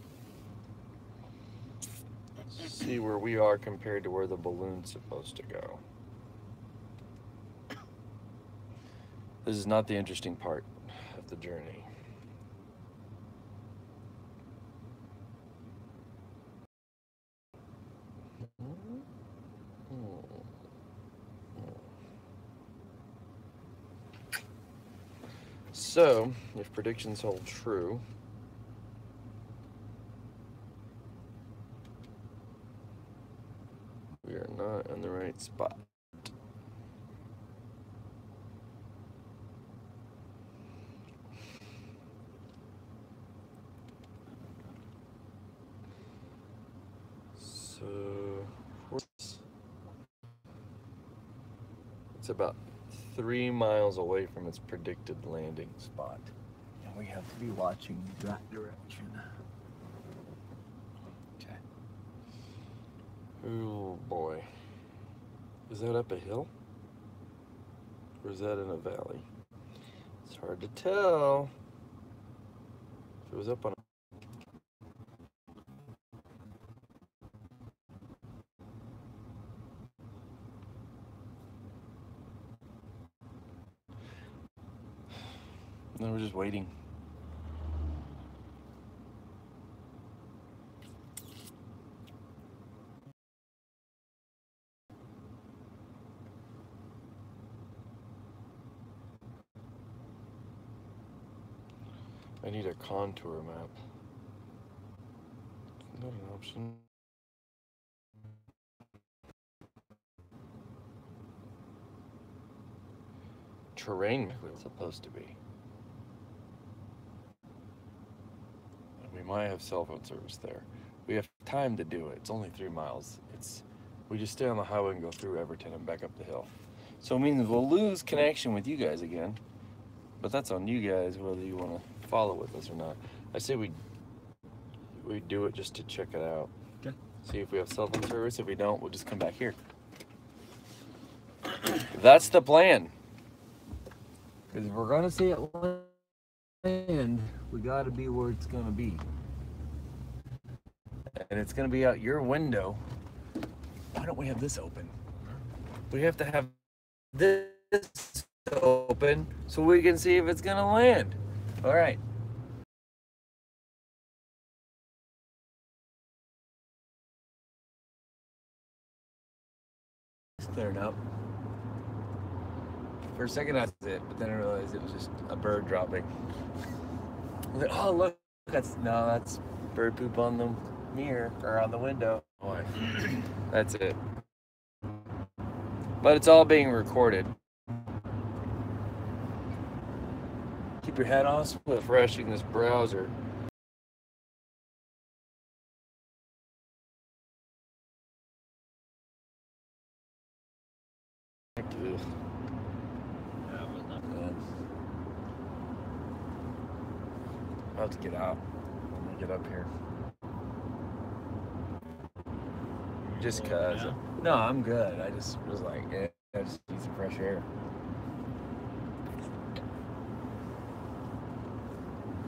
See where we are compared to where the balloon's supposed to go. This is not the interesting part of the journey. So, if predictions hold true, we are not in the right spot. So, it's about 3 miles away from its predicted landing spot. And we have to be watching that direction. Okay. Oh boy. Is that up a hill? Or is that in a valley? It's hard to tell. If it was up on just waiting. I need a contour map. Isn't that an option? Terrain map it's supposed to be. We might have cell phone service there. We have time to do it. It's only 3 miles. We just stay on the highway and go through Everton and back up the hill. So it means we'll lose connection with you guys again. But that's on you guys whether you want to follow with us or not. I say we do it just to check it out. Okay. See if we have cell phone service. If we don't, we'll just come back here. That's the plan. Because if we're gonna see it land, we gotta be where it's gonna be. And it's gonna be out your window. Why don't we have this open? We have to have this open so we can see if it's gonna land. All right. It's clearing up. For a second that's it, but then I realized it was just a bird dropping. I was like, oh look, that's bird poop on the mirror or on the window. Boy, that's it. But it's all being recorded. Keep your head on, refreshing this browser. Ugh. I'll have to get out when we get up here. Just cause. No, I'm good. I just was like, yeah, I just need some fresh air.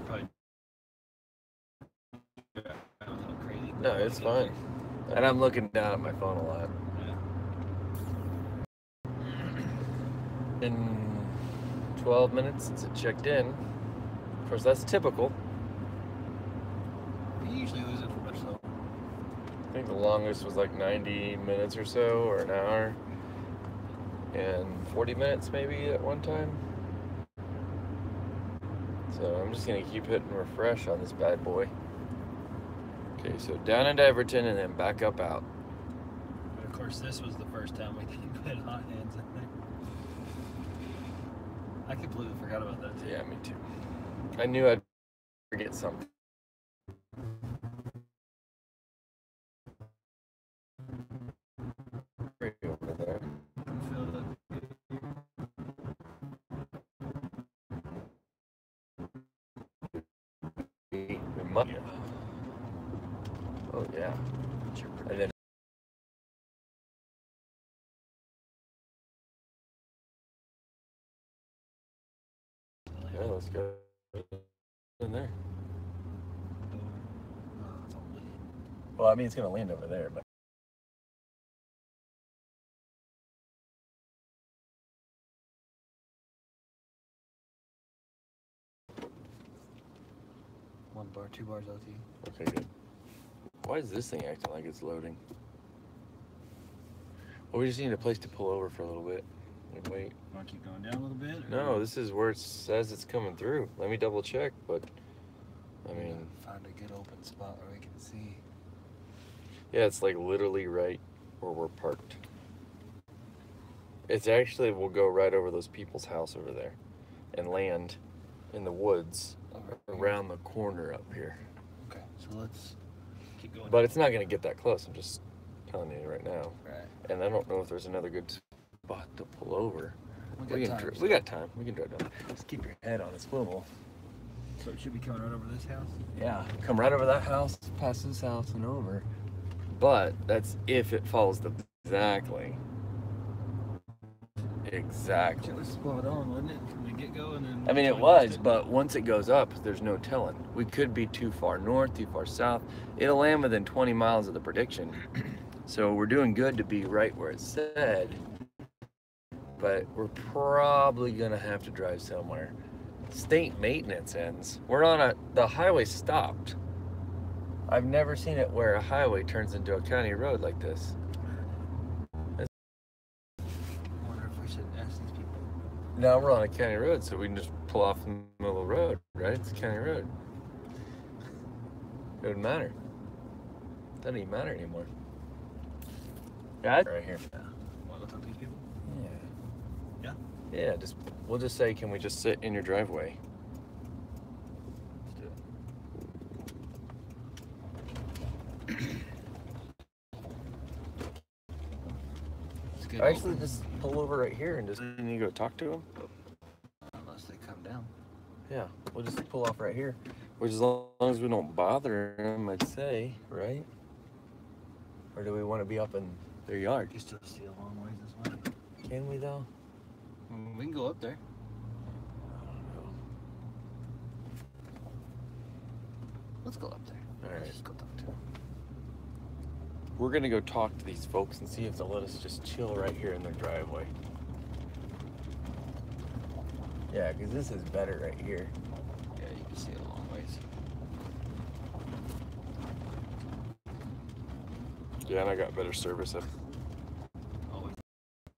Probably. No, it's fine. And I'm looking down at my phone a lot. In 12 minutes since it checked in. Of course, that's typical. We usually lose it for much slower. I think the longest was like 90 minutes or so, or an hour. And 40 minutes maybe at one time. So I'm just gonna keep hitting refresh on this bad boy. Okay, so down into Everton and then back up out. But of course, this was the first time we didn't put hot hands in there. I completely forgot about that too. Yeah, me too. I knew I'd forget something. Over there. We might. Oh yeah. And then yeah, let's go in there. Well, I mean, it's gonna land over there, but. One bar, 2 bars LT. Okay, good. Why is this thing acting like it's loading? Well, we just need a place to pull over for a little bit. And wait. Want to keep going down a little bit? No, this is where it says it's coming through. Let me double check, but I mean. Find a good open spot where we can see. Yeah, it's like literally right where we're parked. It's actually, we'll go right over those people's house over there and land in the woods around the corner up here. Okay, so let's keep going. But it's not going to get that close. I'm just telling you right now. Right. And I don't know if there's another good spot to pull over. We got time. We got time. We can drive down. Just keep your head on a swivel. So it should be coming right over this house? Yeah, come right over that house, past this house and over. But that's if it follows the exactly. Exactly. It was spot on, wasn't it? From the get-go, and then. I mean, it was, but once it goes up, there's no telling. We could be too far north, too far south. It'll land within 20 miles of the prediction. So we're doing good to be right where it said. But we're probably gonna have to drive somewhere. state maintenance ends. We're on the highway stopped. I've never seen it where a highway turns into a county road like this. I wonder if we should ask these people. Now we're on a county road, so we can just pull off in the middle of the road, right? It's a county road. It wouldn't matter. Doesn't even matter anymore. Yeah, right here. Yeah. Want to talk to these people? Yeah. Yeah? Yeah, we'll just say, can we just sit in your driveway? Let's do it. Let's get Actually, open. just pull over right here and just you need to go talk to them. Unless they come down. Yeah, we'll just pull off right here. Which, as long as we don't bother them, I'd say, right? Or do we want to be up in their yard? You still see a long ways this way. Can we, though? We can go up there. I don't know. Let's go up there. All right. Let's just go talk to them. We're going to go talk to these folks and see if they'll let us just chill right here in their driveway. Yeah, because this is better right here. Yeah, you can see it a long ways. Yeah, and I got better service. Always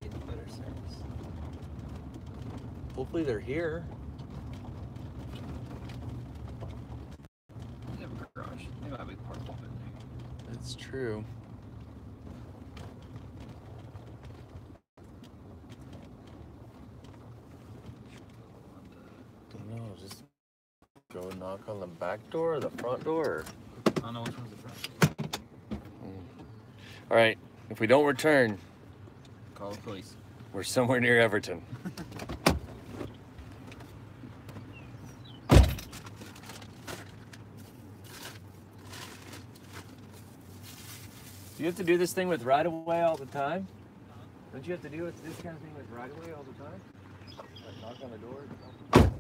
getting better service. Hopefully they're here. They have a garage. They might be parked up in there. That's true. Don't know, just go knock on the back door or the front door. I don't know which one's the front. All right, if we don't return, Call the police. we're somewhere near Everton. Do you have to do this thing with right-of-way all the time? Don't you have to do this kind of thing with right-of-way all the time? Like knock on the door and stuff?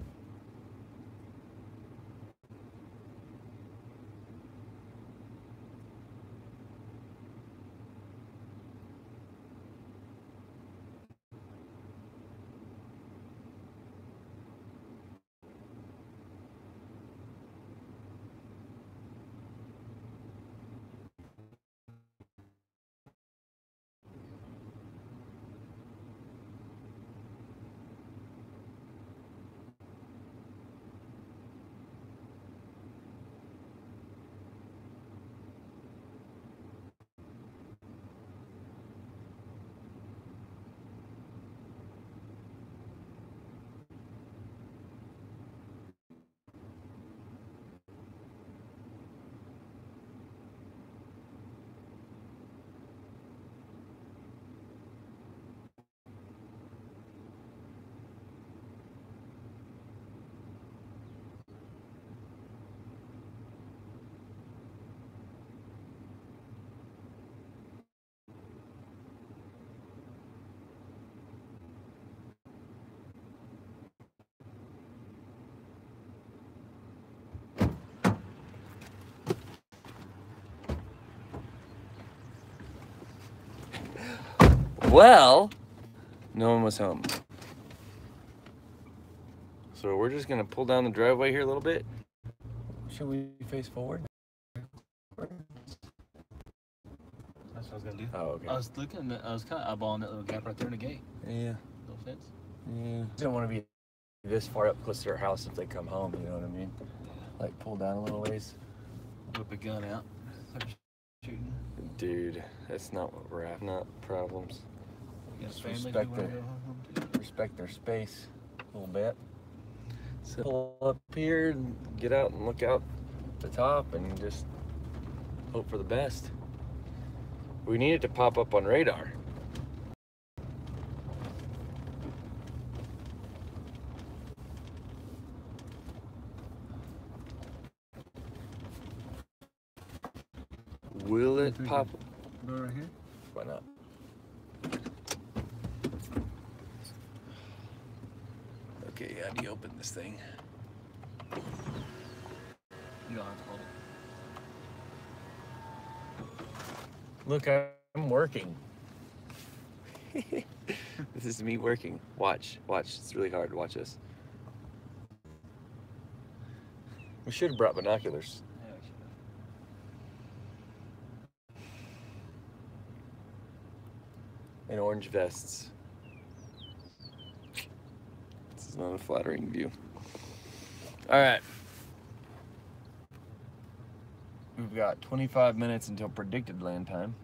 Well, no one was home. So we're just gonna pull down the driveway here a little bit. Should we face forward? That's what I was gonna do. Oh, okay. I was looking. I was kind of eyeballing that little gap right there in the gate. Yeah. Little fence. Yeah. Don't want to be this far up close to their house if they come home, you know what I mean? Like pull down a little ways. Whip a gun out. Start shooting. Dude, that's not what we're at. Not problems. You got Just families respect you wanna their- go home to? Respect their space a little bit. So pull up here and get out and look out the top and just hope for the best. We need it to pop up on radar. Will it pop? Go right here. Why not? Okay, how do you open this thing? You don't have to hold it. Look, I'm working. This is me working. Watch, watch. It's really hard. Watch this. We should have brought binoculars. Yeah, we should And orange vests. This is not a flattering view. All right. We've got 25 minutes until predicted land time.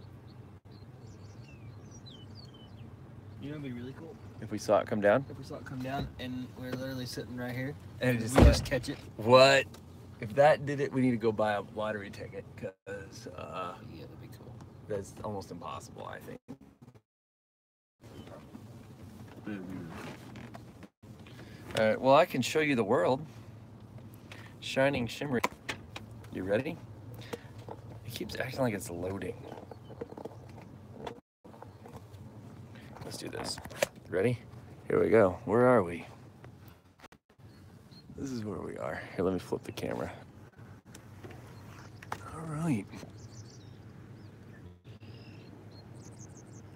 You know what'd be really cool? If we saw it come down. If we saw it come down and we're literally sitting right here And and just we let- just catch it. What? If that did it, we need to go buy a lottery ticket because Yeah, that'd be cool. that's almost impossible, I think. All right, well, I can show you the world. Shining, shimmering. You ready? It keeps acting like it's loading. Let's do this. Ready? Here we go. Where are we? This is where we are. Here, let me flip the camera. All right.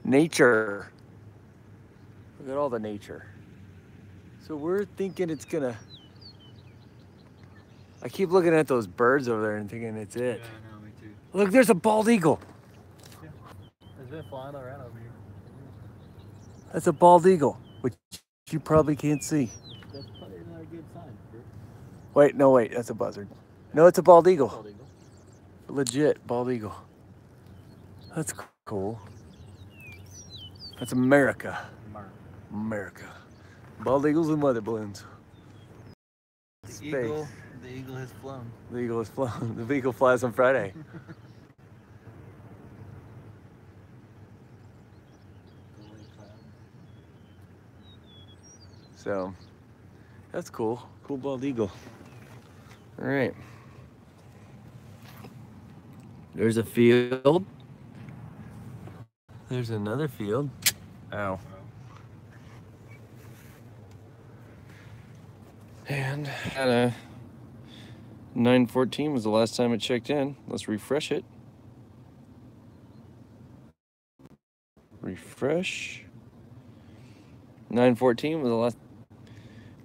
Nature. Look at all the nature. So we're thinking it's gonna... I keep looking at those birds over there and thinking it's it. Yeah, I know, me too. Look, there's a bald eagle. It's been flying around over here. That's a bald eagle, which you probably can't see. That's probably not a good sign. Wait, no, wait, that's a buzzard. No, it's a bald eagle. Bald eagle. Legit, bald eagle. That's cool. That's America. America. Bald eagles and weather balloons. The eagle has flown. The eagle has flown. The eagle flies on Friday. So, that's cool. Cool bald eagle. All right. There's a field. There's another field. Ow. And at a 9:14 was the last time it checked in. Let's refresh it. Refresh. 9:14 was the last.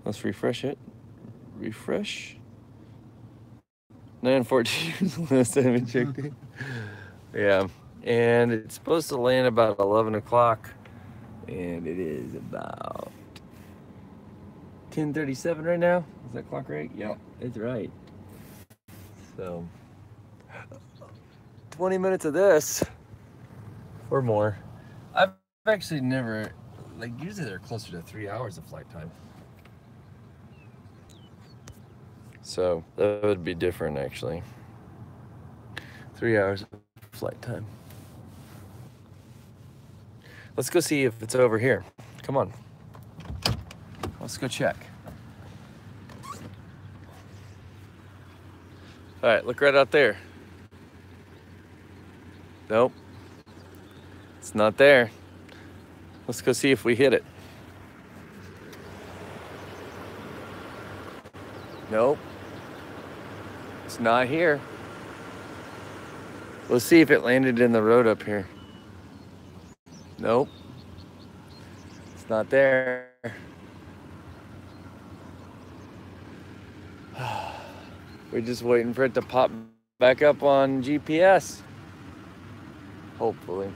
Let's refresh it. Refresh. 9:14 was the last time it checked in. Yeah. And it's supposed to land about 11 o'clock. And it is about 10:37 right now. Is that clock right? Yeah, it's right. So 20 minutes of this or more. I've actually never, like, usually they're closer to 3 hours of flight time. So that would be different actually. 3 hours of flight time. Let's go see if it's over here. Come on. Let's go check. All right, look right out there. Nope. It's not there. Let's go see if we hit it. Nope. It's not here. Let's see if it landed in the road up here. Nope. It's not there. We're just waiting for it to pop back up on GPS. Hopefully.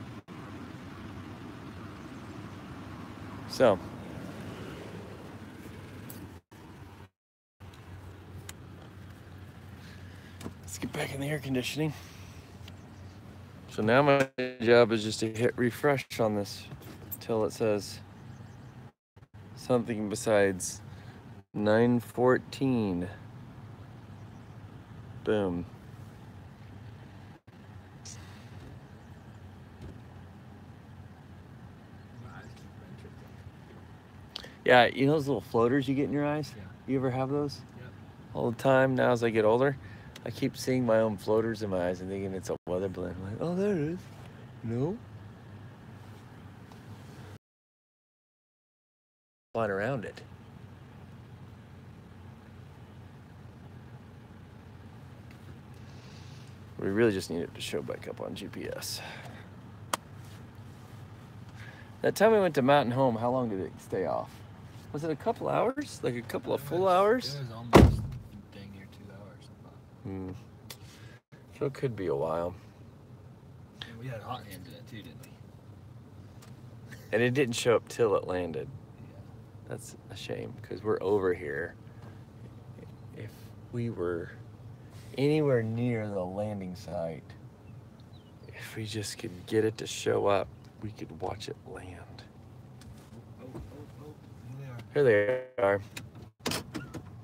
So. Let's get back in the air conditioning. So now my job is just to hit refresh on this until it says something besides 9:14. Boom. Yeah, you know those little floaters you get in your eyes? Yeah. You ever have those? Yep. All the time now as I get older. I keep seeing my own floaters in my eyes and thinking it's a weather balloon. I'm like, oh, there it is. No. Flying around it. We really just need it to show back up on GPS. That time we went to Mountain Home, how long did it stay off? Was it a couple hours? Like a couple of full hours? It was almost dang near 2 hours. So it could be a while. We had hot hands in it too, didn't we? And it didn't show up till it landed. That's a shame because we're over here. If we were anywhere near the landing site, if we just could get it to show up, we could watch it land. Here they are.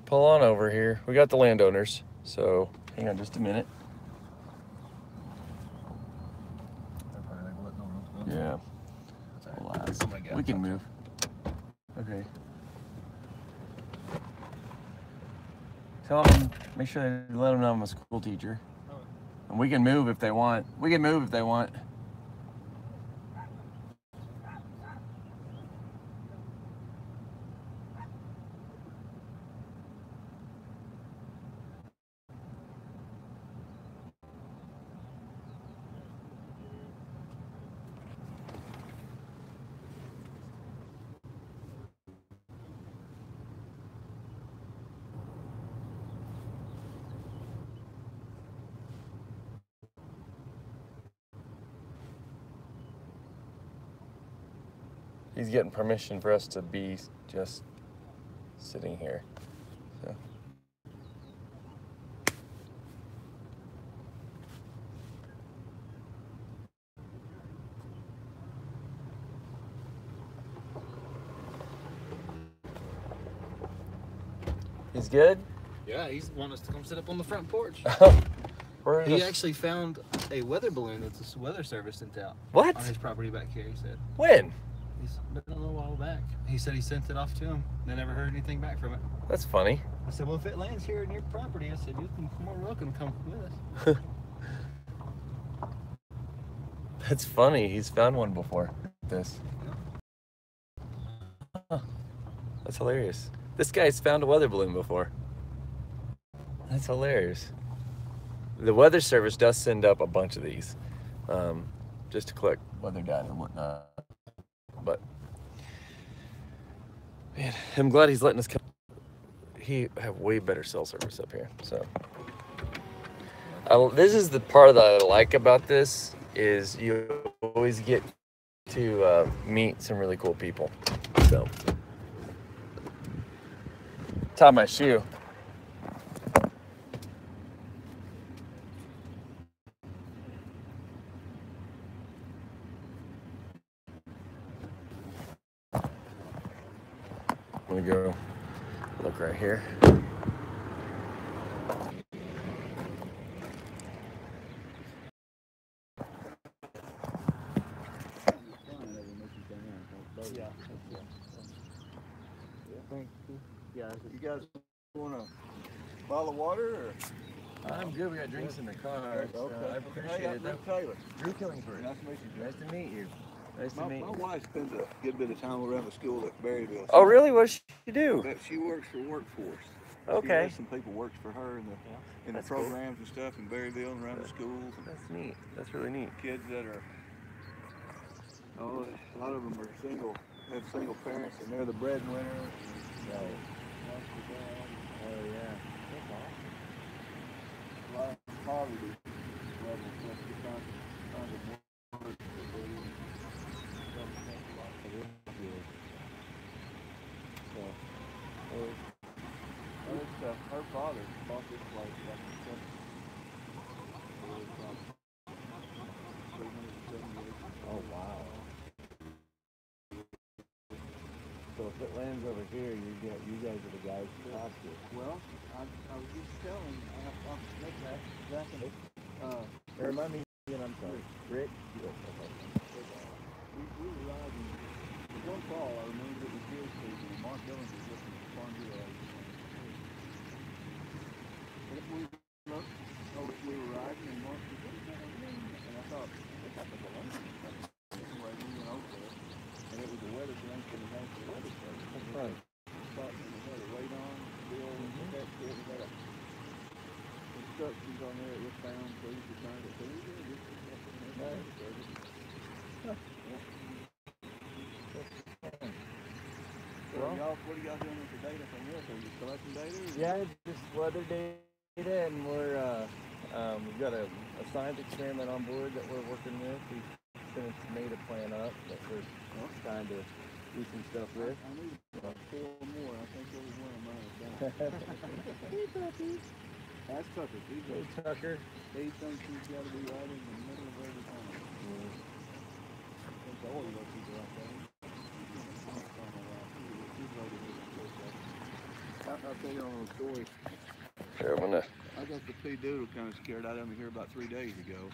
Pull on over here. We got the landowners, so hang on just a minute. Yeah. Relax. We can move. Okay. Tell them, make sure they let them know I'm a school teacher. And we can move if they want. We can move if they want. He's getting permission for us to be just sitting here. So. He's good? Yeah, he's wanting us to come sit up on the front porch. He He actually found a weather balloon that the weather service sent out. What? On his property back here, he said. When? He's been a little while back. He said he sent it off to him. They never heard anything back from it. That's funny. I said, well, if it lands here in your property, I said, you're more welcome to come with us. That's funny. He's found one before. This. Huh. That's hilarious. This guy's found a weather balloon before. That's hilarious. The weather service does send up a bunch of these, just to collect weather data and whatnot. But man, I'm glad he's letting us come. He have way better cell service up here. So this is the part that I like about this is you always get to meet some really cool people. So tie my shoe. I'm gonna go look right here. You guys want a bottle of water or? I'm good. We got drinks in the car. So I appreciate it. Taylor. Drew Killingsworth. Nice to meet you. Nice to meet you. Nice to meet My you. wife spends a good bit of time around the school at Berryville. Oh, really? What does she do? But she works for Workforce. She Okay. has some people works for her in the That's cool. programs and stuff in Berryville and around the schools. And That's neat. That's really neat. kids that are, a lot of them are single, have single parents, and they're the breadwinner. Right. Oh, yeah. That's A lot of poverty levels, that's the kind of work that they do. So, her father bought this place back in the 70s. Oh, wow. So if it lands over here, you guys are the guys who have to. Well, I was just telling, I'll make that exactly. Remind me again, I'm sorry. Rick? We were riding, one fall, I remember it was deer season, and Mark Dillon was looking for farm deer eggs. And if we looked, we were riding, and Mark was what is that over there? And I thought, it's like a balloon. Anyway, we went over there, and it was a weather balloon from the National Weather Service. That's fun. Thought we had a radon, bill, and that shit, we had instructions on there, it was found, so you could find it. So we did this. Well, what are y'all doing with the data from this? Are you collecting data? Yeah, just weather data data, and we've got a science experiment on board that we're working with. We've made a plan up that we're trying to do some stuff with. I need about 4 more. I think there was one of mine done. Hey, puppy. That's Tucker. Hey, Tucker. He thinks he's got to be right in the middle of every time. That's all he lets people like that. I'll tell you a little story. Here, I'm gonna. I got the pea doodle kind of scared out of me here about 3 days ago.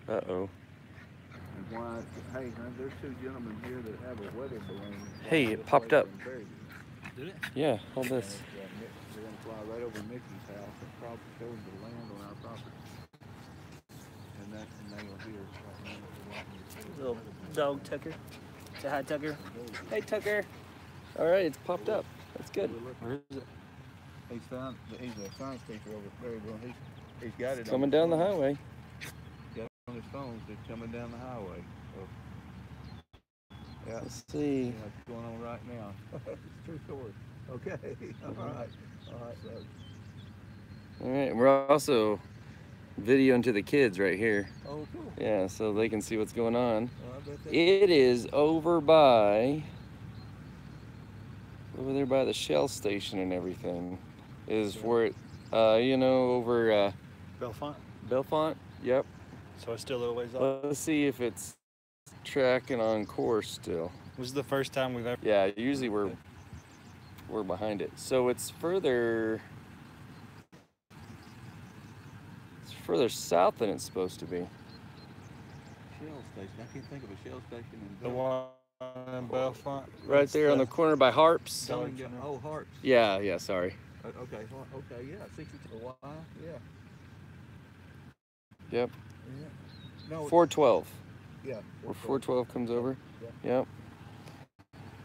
Uh-oh. And why? Hey, there's 2 gentlemen here that have a weather balloon. Hey, it popped up. Did it? Yeah, hold this. They're going to fly right over Mickey's house and probably show them the land on our property. And they will hear it. Little dog Tucker. Say hi, Tucker. Hey, Tucker. All right, it's popped up. That's good. Where is it? He's a science teacher over there. Well, he's got it. It's coming down the highway. Got it on his phone. It's coming down the highway. So, yeah. Let's see. Yeah, it's going on right now. It's a true story. Okay. All right. All right, bud. All right, we're also videoing to the kids right here. Oh, cool. Yeah, so they can see what's going on. Well, I bet they It is over there by the Shell station and everything. Is where it, over Belfont. Belfont. Yep. So it's still a little ways off. Let's see if it's tracking on course still. This is the first time we've ever. Yeah, usually we're behind it. So it's further south than it's supposed to be. Shell station. I can't think of a Shell station in The one in Belfont. Right there on the corner by Harps. Oh, Harps. Yeah, sorry. Okay, yeah, 62. Why? Yeah. Yep. Yeah. No. 412. Yeah. Where 412 comes over. Yeah. Yep.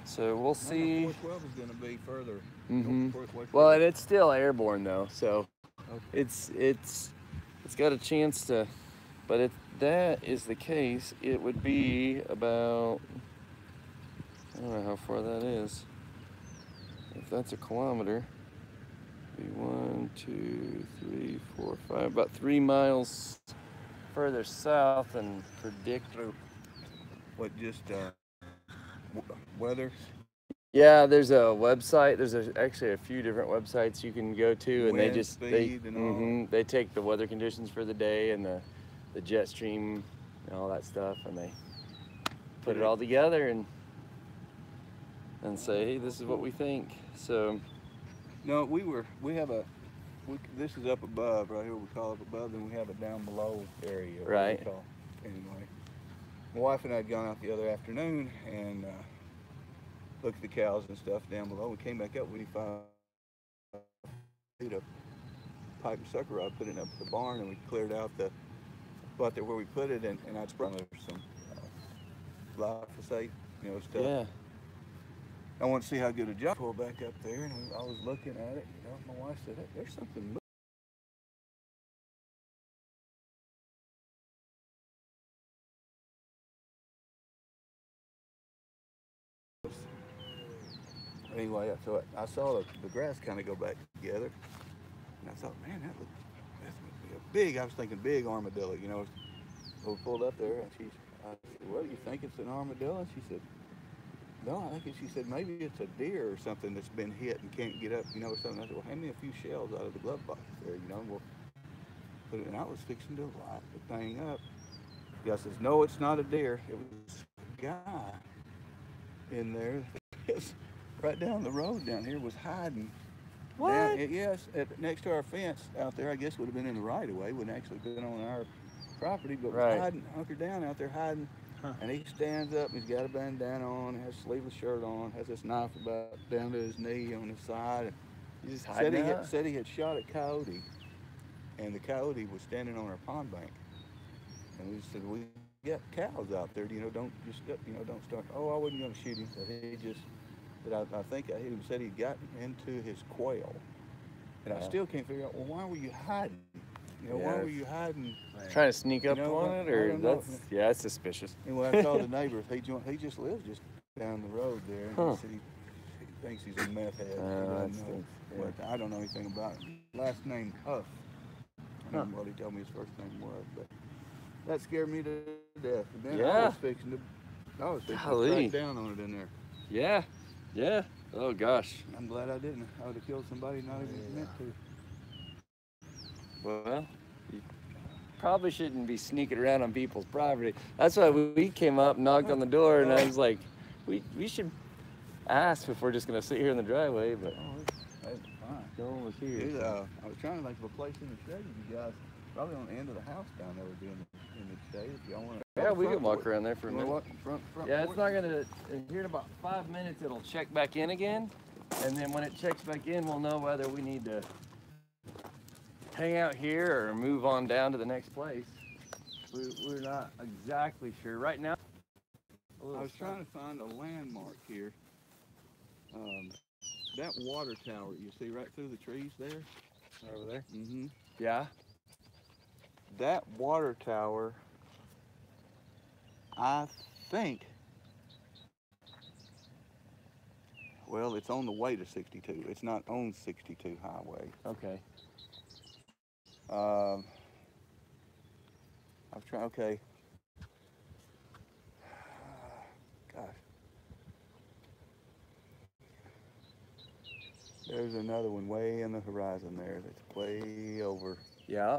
So we'll see. 412 is going to be further. Mm-hmm. 412. Well, and it's still airborne though, so Okay. it's got a chance to. But if that is the case, it would be about. I don't know how far that is. If that's a kilometer, it'd be 1, 2, 3, 4, 5, about 3 miles further south than predicted. What, just weather? Yeah, there's a website. There's actually a few different websites you can go to, and Wind they speed and all. they take the weather conditions for the day and the jet stream and all that stuff, and they put it all together and say, hey, this is what we think. So No, this is up above, right here we call it above, then we have a down below area. what we Right. call. Anyway, my wife and I had gone out the other afternoon and looked at the cows and stuff down below. We came back up, we found a pipe and sucker rod, put it up at the barn, and we cleared out the spot there where we put it, and I'd sprung there some glyphosate, stuff. yeah, I want to see how good a job. Pull back up there, and I was looking at it. My wife said, "There's something." Anyway, so I saw the grass kind of go back together, and I thought, man, that's big. I was thinking big armadillo, So we pulled up there, and I said, well, you think it's an armadillo? And she said, no, I think she said maybe it's a deer or something that's been hit and can't get up, or something. I said, well, hand me a few shells out of the glove box there, we'll put it. And I was fixing to light the thing up. The guy says, no, it's not a deer. It was a guy in there. Right down the road down here was hiding. What? Yes, next to our fence out there. I guess would have been in the right of way. Wouldn't actually been on our property, but Right. was hiding, hunkered down out there hiding. Huh. And he stands up, and he's got a bandana on, has a sleeveless shirt on, has this knife about down to his knee on his side. And you just said hiding out? said he had shot a coyote, and the coyote was standing on our pond bank. And we said, we got cows out there, don't just, don't start. Oh, I wasn't going to shoot him, but he just, I think I hit him. Said he'd gotten into his quail, and I still can't figure out. Well, why were you hiding? Why were you hiding? Trying to sneak up know, on I it, or don't know. that's suspicious. Anyway, I called the neighbor. He just lives just down the road there. And he said he thinks he's a meth head. He doesn't know. But I don't know anything about it. Last name Huff. remember what he told me his first name was, but that scared me to death. And then I Yeah. was fixing to Golly. crack down on it in there. Yeah. Yeah. Oh gosh. I'm glad I didn't. I would have killed somebody not even meant to. Well, you probably shouldn't be sneaking around on people's property. That's why we came up, knocked on the door, and I was like, we should ask if we're just gonna sit here in the driveway, but That's fine. no one was here. Dude, I was trying to think of a place in the shade. You guys, probably on the end of the house down there would be in the shade if y'all want to. Yeah, we can walk around there for a You wanna minute. walk front Yeah, it's porch? not gonna, here in about 5 minutes, it'll check back in again. And then when it checks back in, we'll know whether we need to hang out here or move on down to the next place. We're not exactly sure. Right now, I was trying to find a landmark here. That water tower you see right through the trees there? over there. Mm-hmm. Yeah. That water tower, I think, well, it's on the way to 62. It's not on 62 highway. Okay. I was trying, okay. Gosh. There's another one way in the horizon there that's way over. Yeah.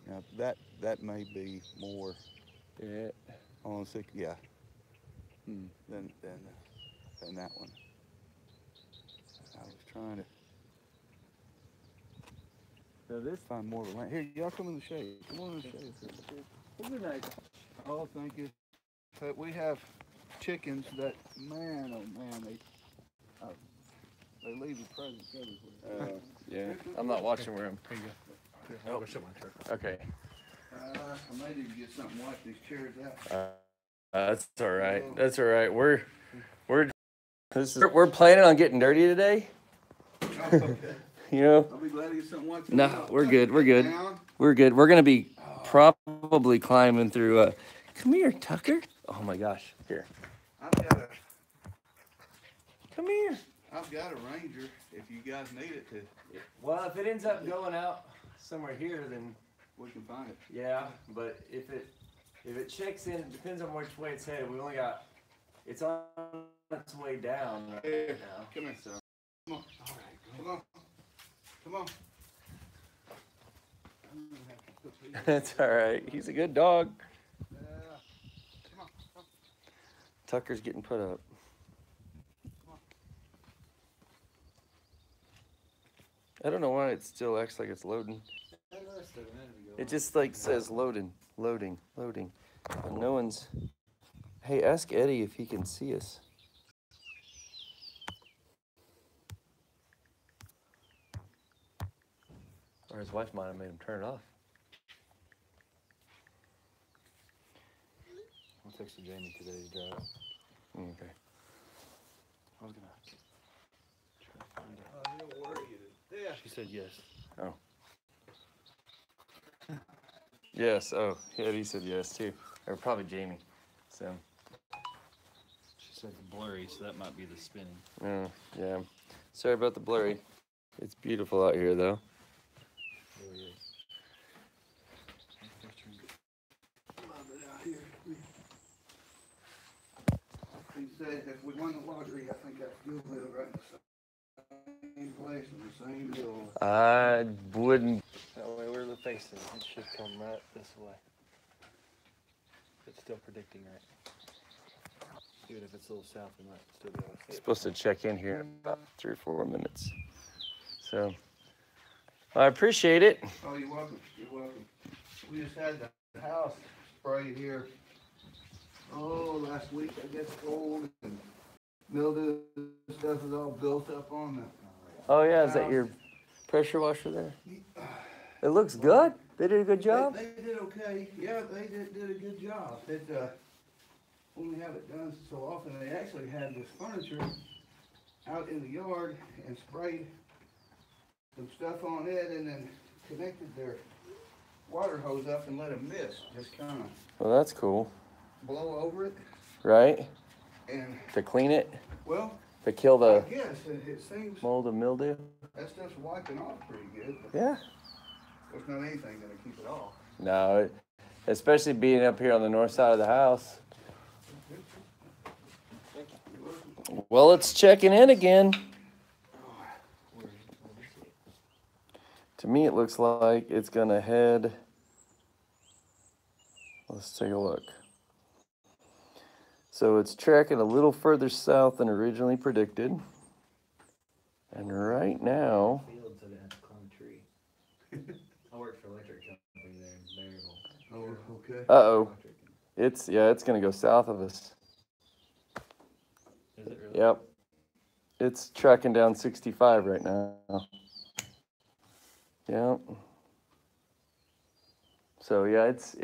Now that may be more Yeah. on 60, yeah. Than that one. I was trying to So this find more of a land. Here, y'all come in the shade. Come on in the shade. is a nice. Oh, thank you. But we have chickens that, man, oh man, they leave the presents everywhere. Yeah. I'm not watching where I'm. I'll show my truck. Okay. I might even get something to wipe these chairs out. That's all right. That's all right. We're planning on getting dirty today. Okay. You know. I'll be glad to get something wiped out. No, we're good. We're good. Down. We're good. We're gonna be probably climbing through. Come here, Tucker. Oh my gosh. Here. Come here. I've got a Ranger if you guys need it to. Well, if it ends up going out somewhere here, then We can find it. yeah. But if it checks in, it depends on which way it's headed. We only got. It's on its way down right Here, now. come here. So. Come on. All right. Come on. Come on. That's all right. He's a good dog. Yeah. Come on. Come Tucker's getting put up. I don't know why it still acts like it's loading. It just like says loading, loading, loading. And no one's. Hey, ask Eddie if he can see us. Or his wife might have made him turn it off. I'll text Jamie today to drive. Okay. I was gonna try to find out. on. Where are you? Yeah. She said yes. Oh. Yes. Oh, Eddie said yes too. Or probably Jamie. So. She said it's blurry, so that might be the spinning. Oh, yeah. Sorry about the blurry. It's beautiful out here though. There he is. Love it out here. He said if we won the lottery, I think I'd still live right in the same place in the same building. I wouldn't. That way we're the facing. It should come right this way. It's still predicting right. Even if it's a little south, we might still be able to see It's it. supposed to check in here in about 3 or 4 minutes. So I appreciate it. Oh, you're welcome. You're welcome. We just had the house sprayed here. Oh, last week I guess cold and mildew stuff is all built up on the. Oh yeah, is that your pressure washer there? It looks good. They did a good job. They did okay. Yeah, they did a good job. It when we have it done so often, they actually had this furniture out in the yard and sprayed some stuff on it, and then connected their water hose up and let it mist just kind of Well, that's cool. blow over it. Right? And To clean it, well, to kill I the guess it seems mold and mildew. that stuff's wiping off pretty good. But Yeah. There's not anything gonna keep it off. No, especially being up here on the north side of the house. Well, it's checking in again. To me, it looks like it's gonna head. Let's take a look. So it's tracking a little further south than originally predicted. And right now, Field so they have to climb a tree. I work for an electric company there in Maryville. Oh, okay. uh-oh, it's gonna go south of us. Is it really? Yep, it's tracking down 65 right now. Yep. So yeah, it's.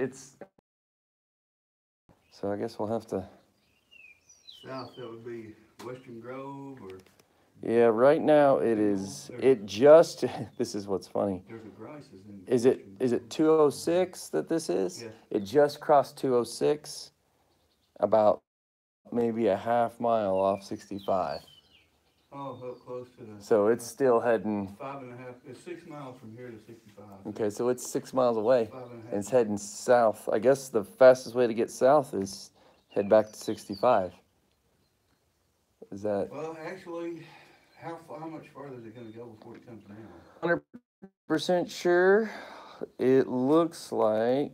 So I guess we'll have to. South, that would be Western Grove or Yeah, right now it is. It just. This is what's funny. there's a Grice's in. Is it 206 that this is? Yes. It just crossed 206, about maybe a half mile off 65. Oh, up close to the. So it's still heading. 5.5. It's 6 miles from here to 65. Okay, so it's 6 miles away, 5.5. and it's heading south. I guess the fastest way to get south is head back to 65. Is that Well, actually, how much farther is it going to go before it comes down? 100% sure? It looks like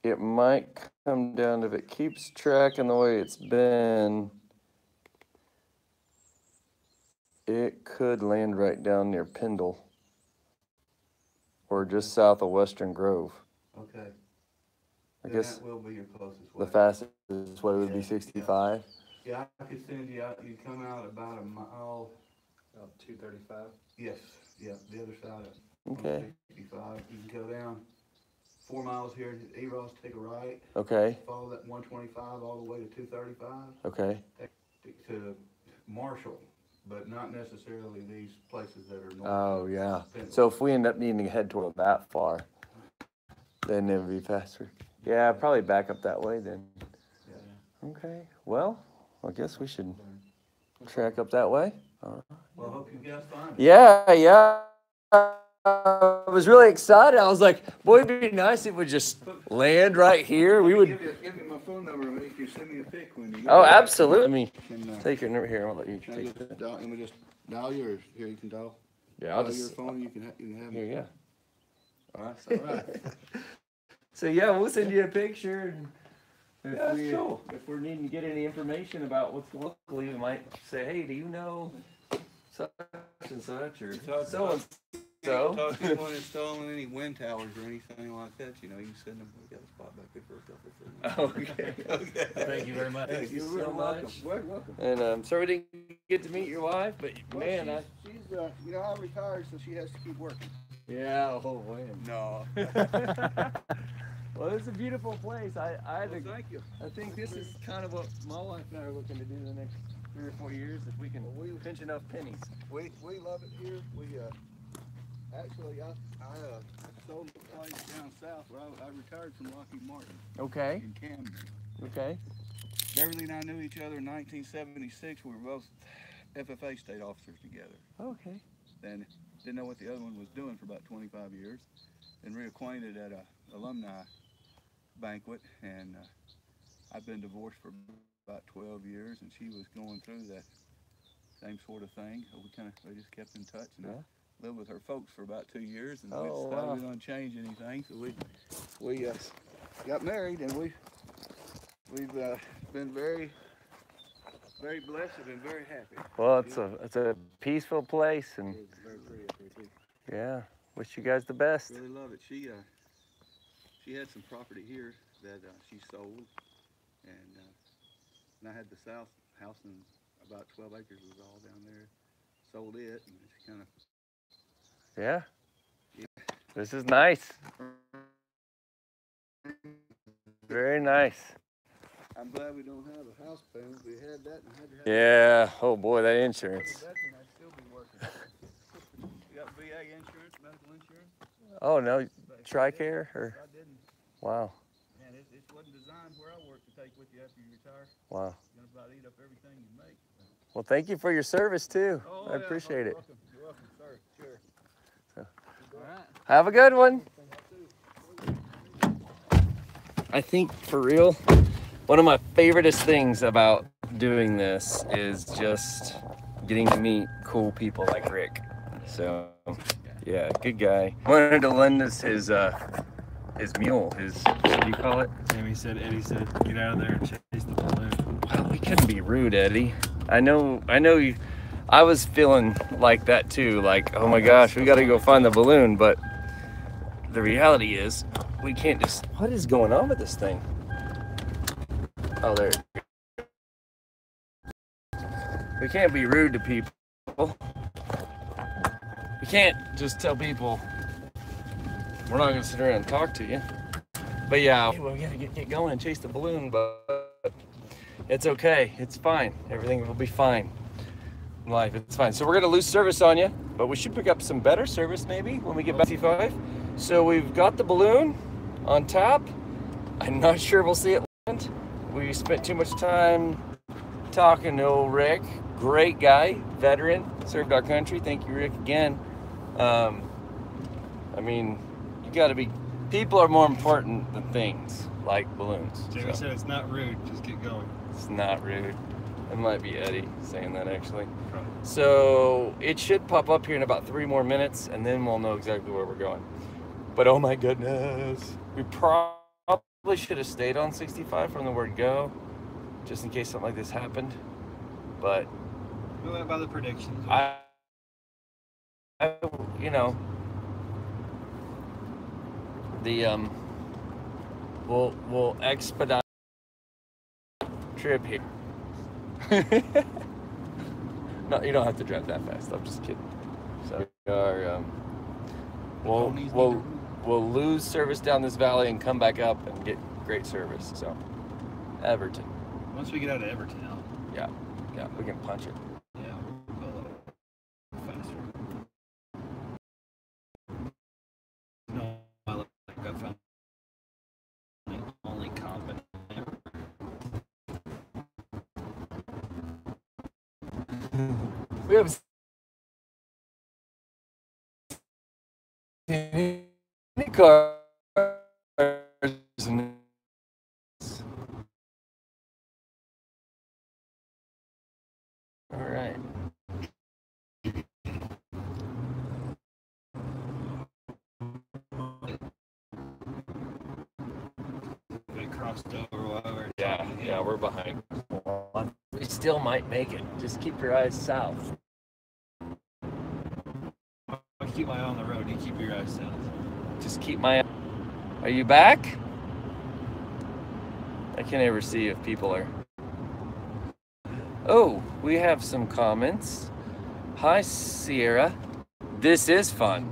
it might come down if it keeps tracking the way it's been. It could land right down near Pendle or just south of Western Grove. Okay. I Then guess that will be your closest way. the fastest way would be 65. Yeah, I could send you out. You come out about a mile. About 235. Yes. Yeah, the other side of Okay. 65. You can go down 4 miles here to Eros, take a right, Okay. follow that 125 all the way to 235 Okay. to Marshall, but not necessarily these places that are north. Oh, yeah. So if we end up needing to head toward that far, then it would be faster. Yeah, probably back up that way then. Yeah. Okay. Well, I guess we should track up that way. All right. Well, I hope you guys find it. Yeah. I was really excited. I was like, boy, it'd be nice if we just land right here. We would. Give me my phone number and you can send me a pic when you get Oh, it. absolutely. Let me Can, take your number here. I'll let you can I take just it. dial, let me just dial yours. Here, you can dial. Yeah, I'll Dial your just. phone. You can have Here, it. yeah. All right. All right. So yeah, we'll send you a picture. And Yeah, that's cool. if we're needing to get any information about what's locally, we might say, hey, do you know such and such or so and so? Talk to anyone installing any wind towers or anything like that, you know, you can send them. We got a spot back there for a couple of things. Okay. Thank you very much. Thank you You're so real welcome. much. You're welcome. And sorry we didn't get to meet your wife, but man, she's you know, I retired, so she has to keep working. yeah, oh man. No. Well, it's a beautiful place. Thank you. I think this is kind of what my wife and I are looking to do the next 3 or 4 years if we can pinch enough pennies. We love it here. We actually I sold the place down south where I retired from Lockheed Martin Okay. in Camden. Okay. Beverly and I knew each other in 1976. We were both FFA state officers together. Okay. Then didn't know what the other one was doing for about 25 years. And reacquainted at a alumni banquet, and I've been divorced for about 12 years, and she was going through that same sort of thing. We just kept in touch, and I lived with her folks for about 2 years, and we decided we didn't change anything, so we got married, and we've been very blessed and been very happy. Well, it's a peaceful place, and It's very pretty up here too. yeah, wish you guys the best. Really love it. She had some property here that she sold, and I had the south house, and about 12 acres was all down there. Sold it, and it's kind of. Yeah. This is nice. Very nice. I'm glad we don't have a house payment. We had that and had to have. Yeah. Oh boy, that insurance. I'd still be working. You got VA insurance, medical insurance? Oh no, TRICARE or I didn't. wow. Man, it wasn't designed where I work to take with you after you retire. Wow. It's gonna about eat up everything you make. Well, thank you for your service too. Oh, I appreciate it. You're welcome. You're welcome, sir. Sure. Have a good one. I think for real, one of my favoriteest things about doing this is just getting to meet cool people like Rick. So, yeah, good guy. Wanted to lend us his mule, what do you call it? Eddie said, get out of there and chase the balloon. Well, we couldn't be rude, Eddie. I know you, I was feeling like that too, like, oh my gosh, we gotta go find the balloon, but the reality is, we can't just, what is going on with this thing? Oh, there. We can't be rude to people. We can't just tell people we're not gonna sit around and talk to you. But yeah, we gotta get going and chase the balloon, but it's okay, it's fine. Everything will be fine in life, it's fine. So we're gonna lose service on you, but we should pick up some better service maybe when we get back to T5. So we've got the balloon on tap. I'm not sure we'll see it land. We spent too much time talking to old Rick. Great guy, veteran, served our country. Thank you, Rick, again. I mean, you gotta be, people are more important than things like balloons. Jamie said it's not rude, just get going. It's not rude. It might be Eddie saying that actually. So it should pop up here in about 3 more minutes and then we'll know exactly where we're going. But oh my goodness, we probably should have stayed on 65 from the word go, just in case something like this happened. But we went by the predictions. I you know, the we'll expedite trip here. No, you don't have to drive that fast. I'm just kidding. So we are we'll lose service down this valley and come back up and get great service. So Everton. Once we get out of Everton, yeah, we can punch it. Yeah, we'll go a little faster. No, I look like I found the only competent. We have any cars. All right. We crossed over while we were Yeah, we're behind. We still might make it. Just keep your eyes south. I keep my eye on the road. You keep your eyes south. Just keep my. Are you back? I can't ever see if people are. Oh, we have some comments. Hi, Sierra. This is fun.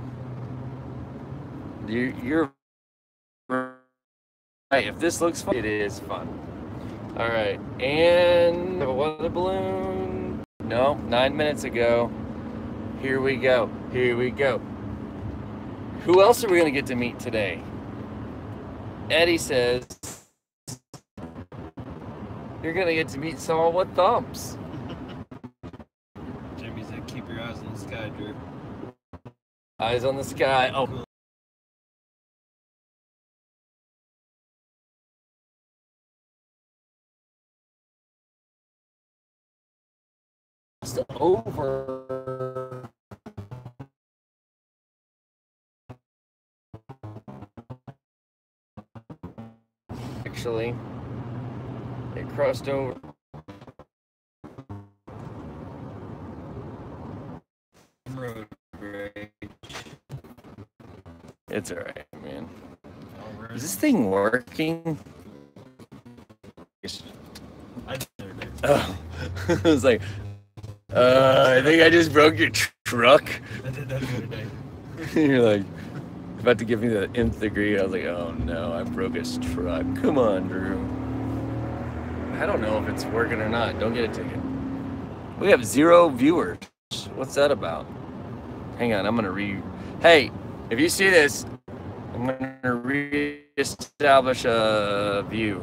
You're right. If this looks fun, it is fun. All right, and a weather balloon. No, 9 minutes ago. Here we go. Here we go. Who else are we gonna get to meet today? Eddie says you're gonna get to meet someone with thumbs. Jimmy said, "Keep your eyes on the sky, Drew." Eyes on the sky. Oh. It's over. Actually, it crossed over. Road rage. It's alright, man. Is this thing working? Oh, I was like, I think I just broke your truck. I did that the other day. You're like, about to give me the nth degree. I was like, oh no, I broke his truck. Come on, Drew. I don't know if it's working or not. Don't get a ticket. We have 0 viewers. What's that about? Hang on, I'm gonna Hey, if you see this, I'm gonna reestablish a view.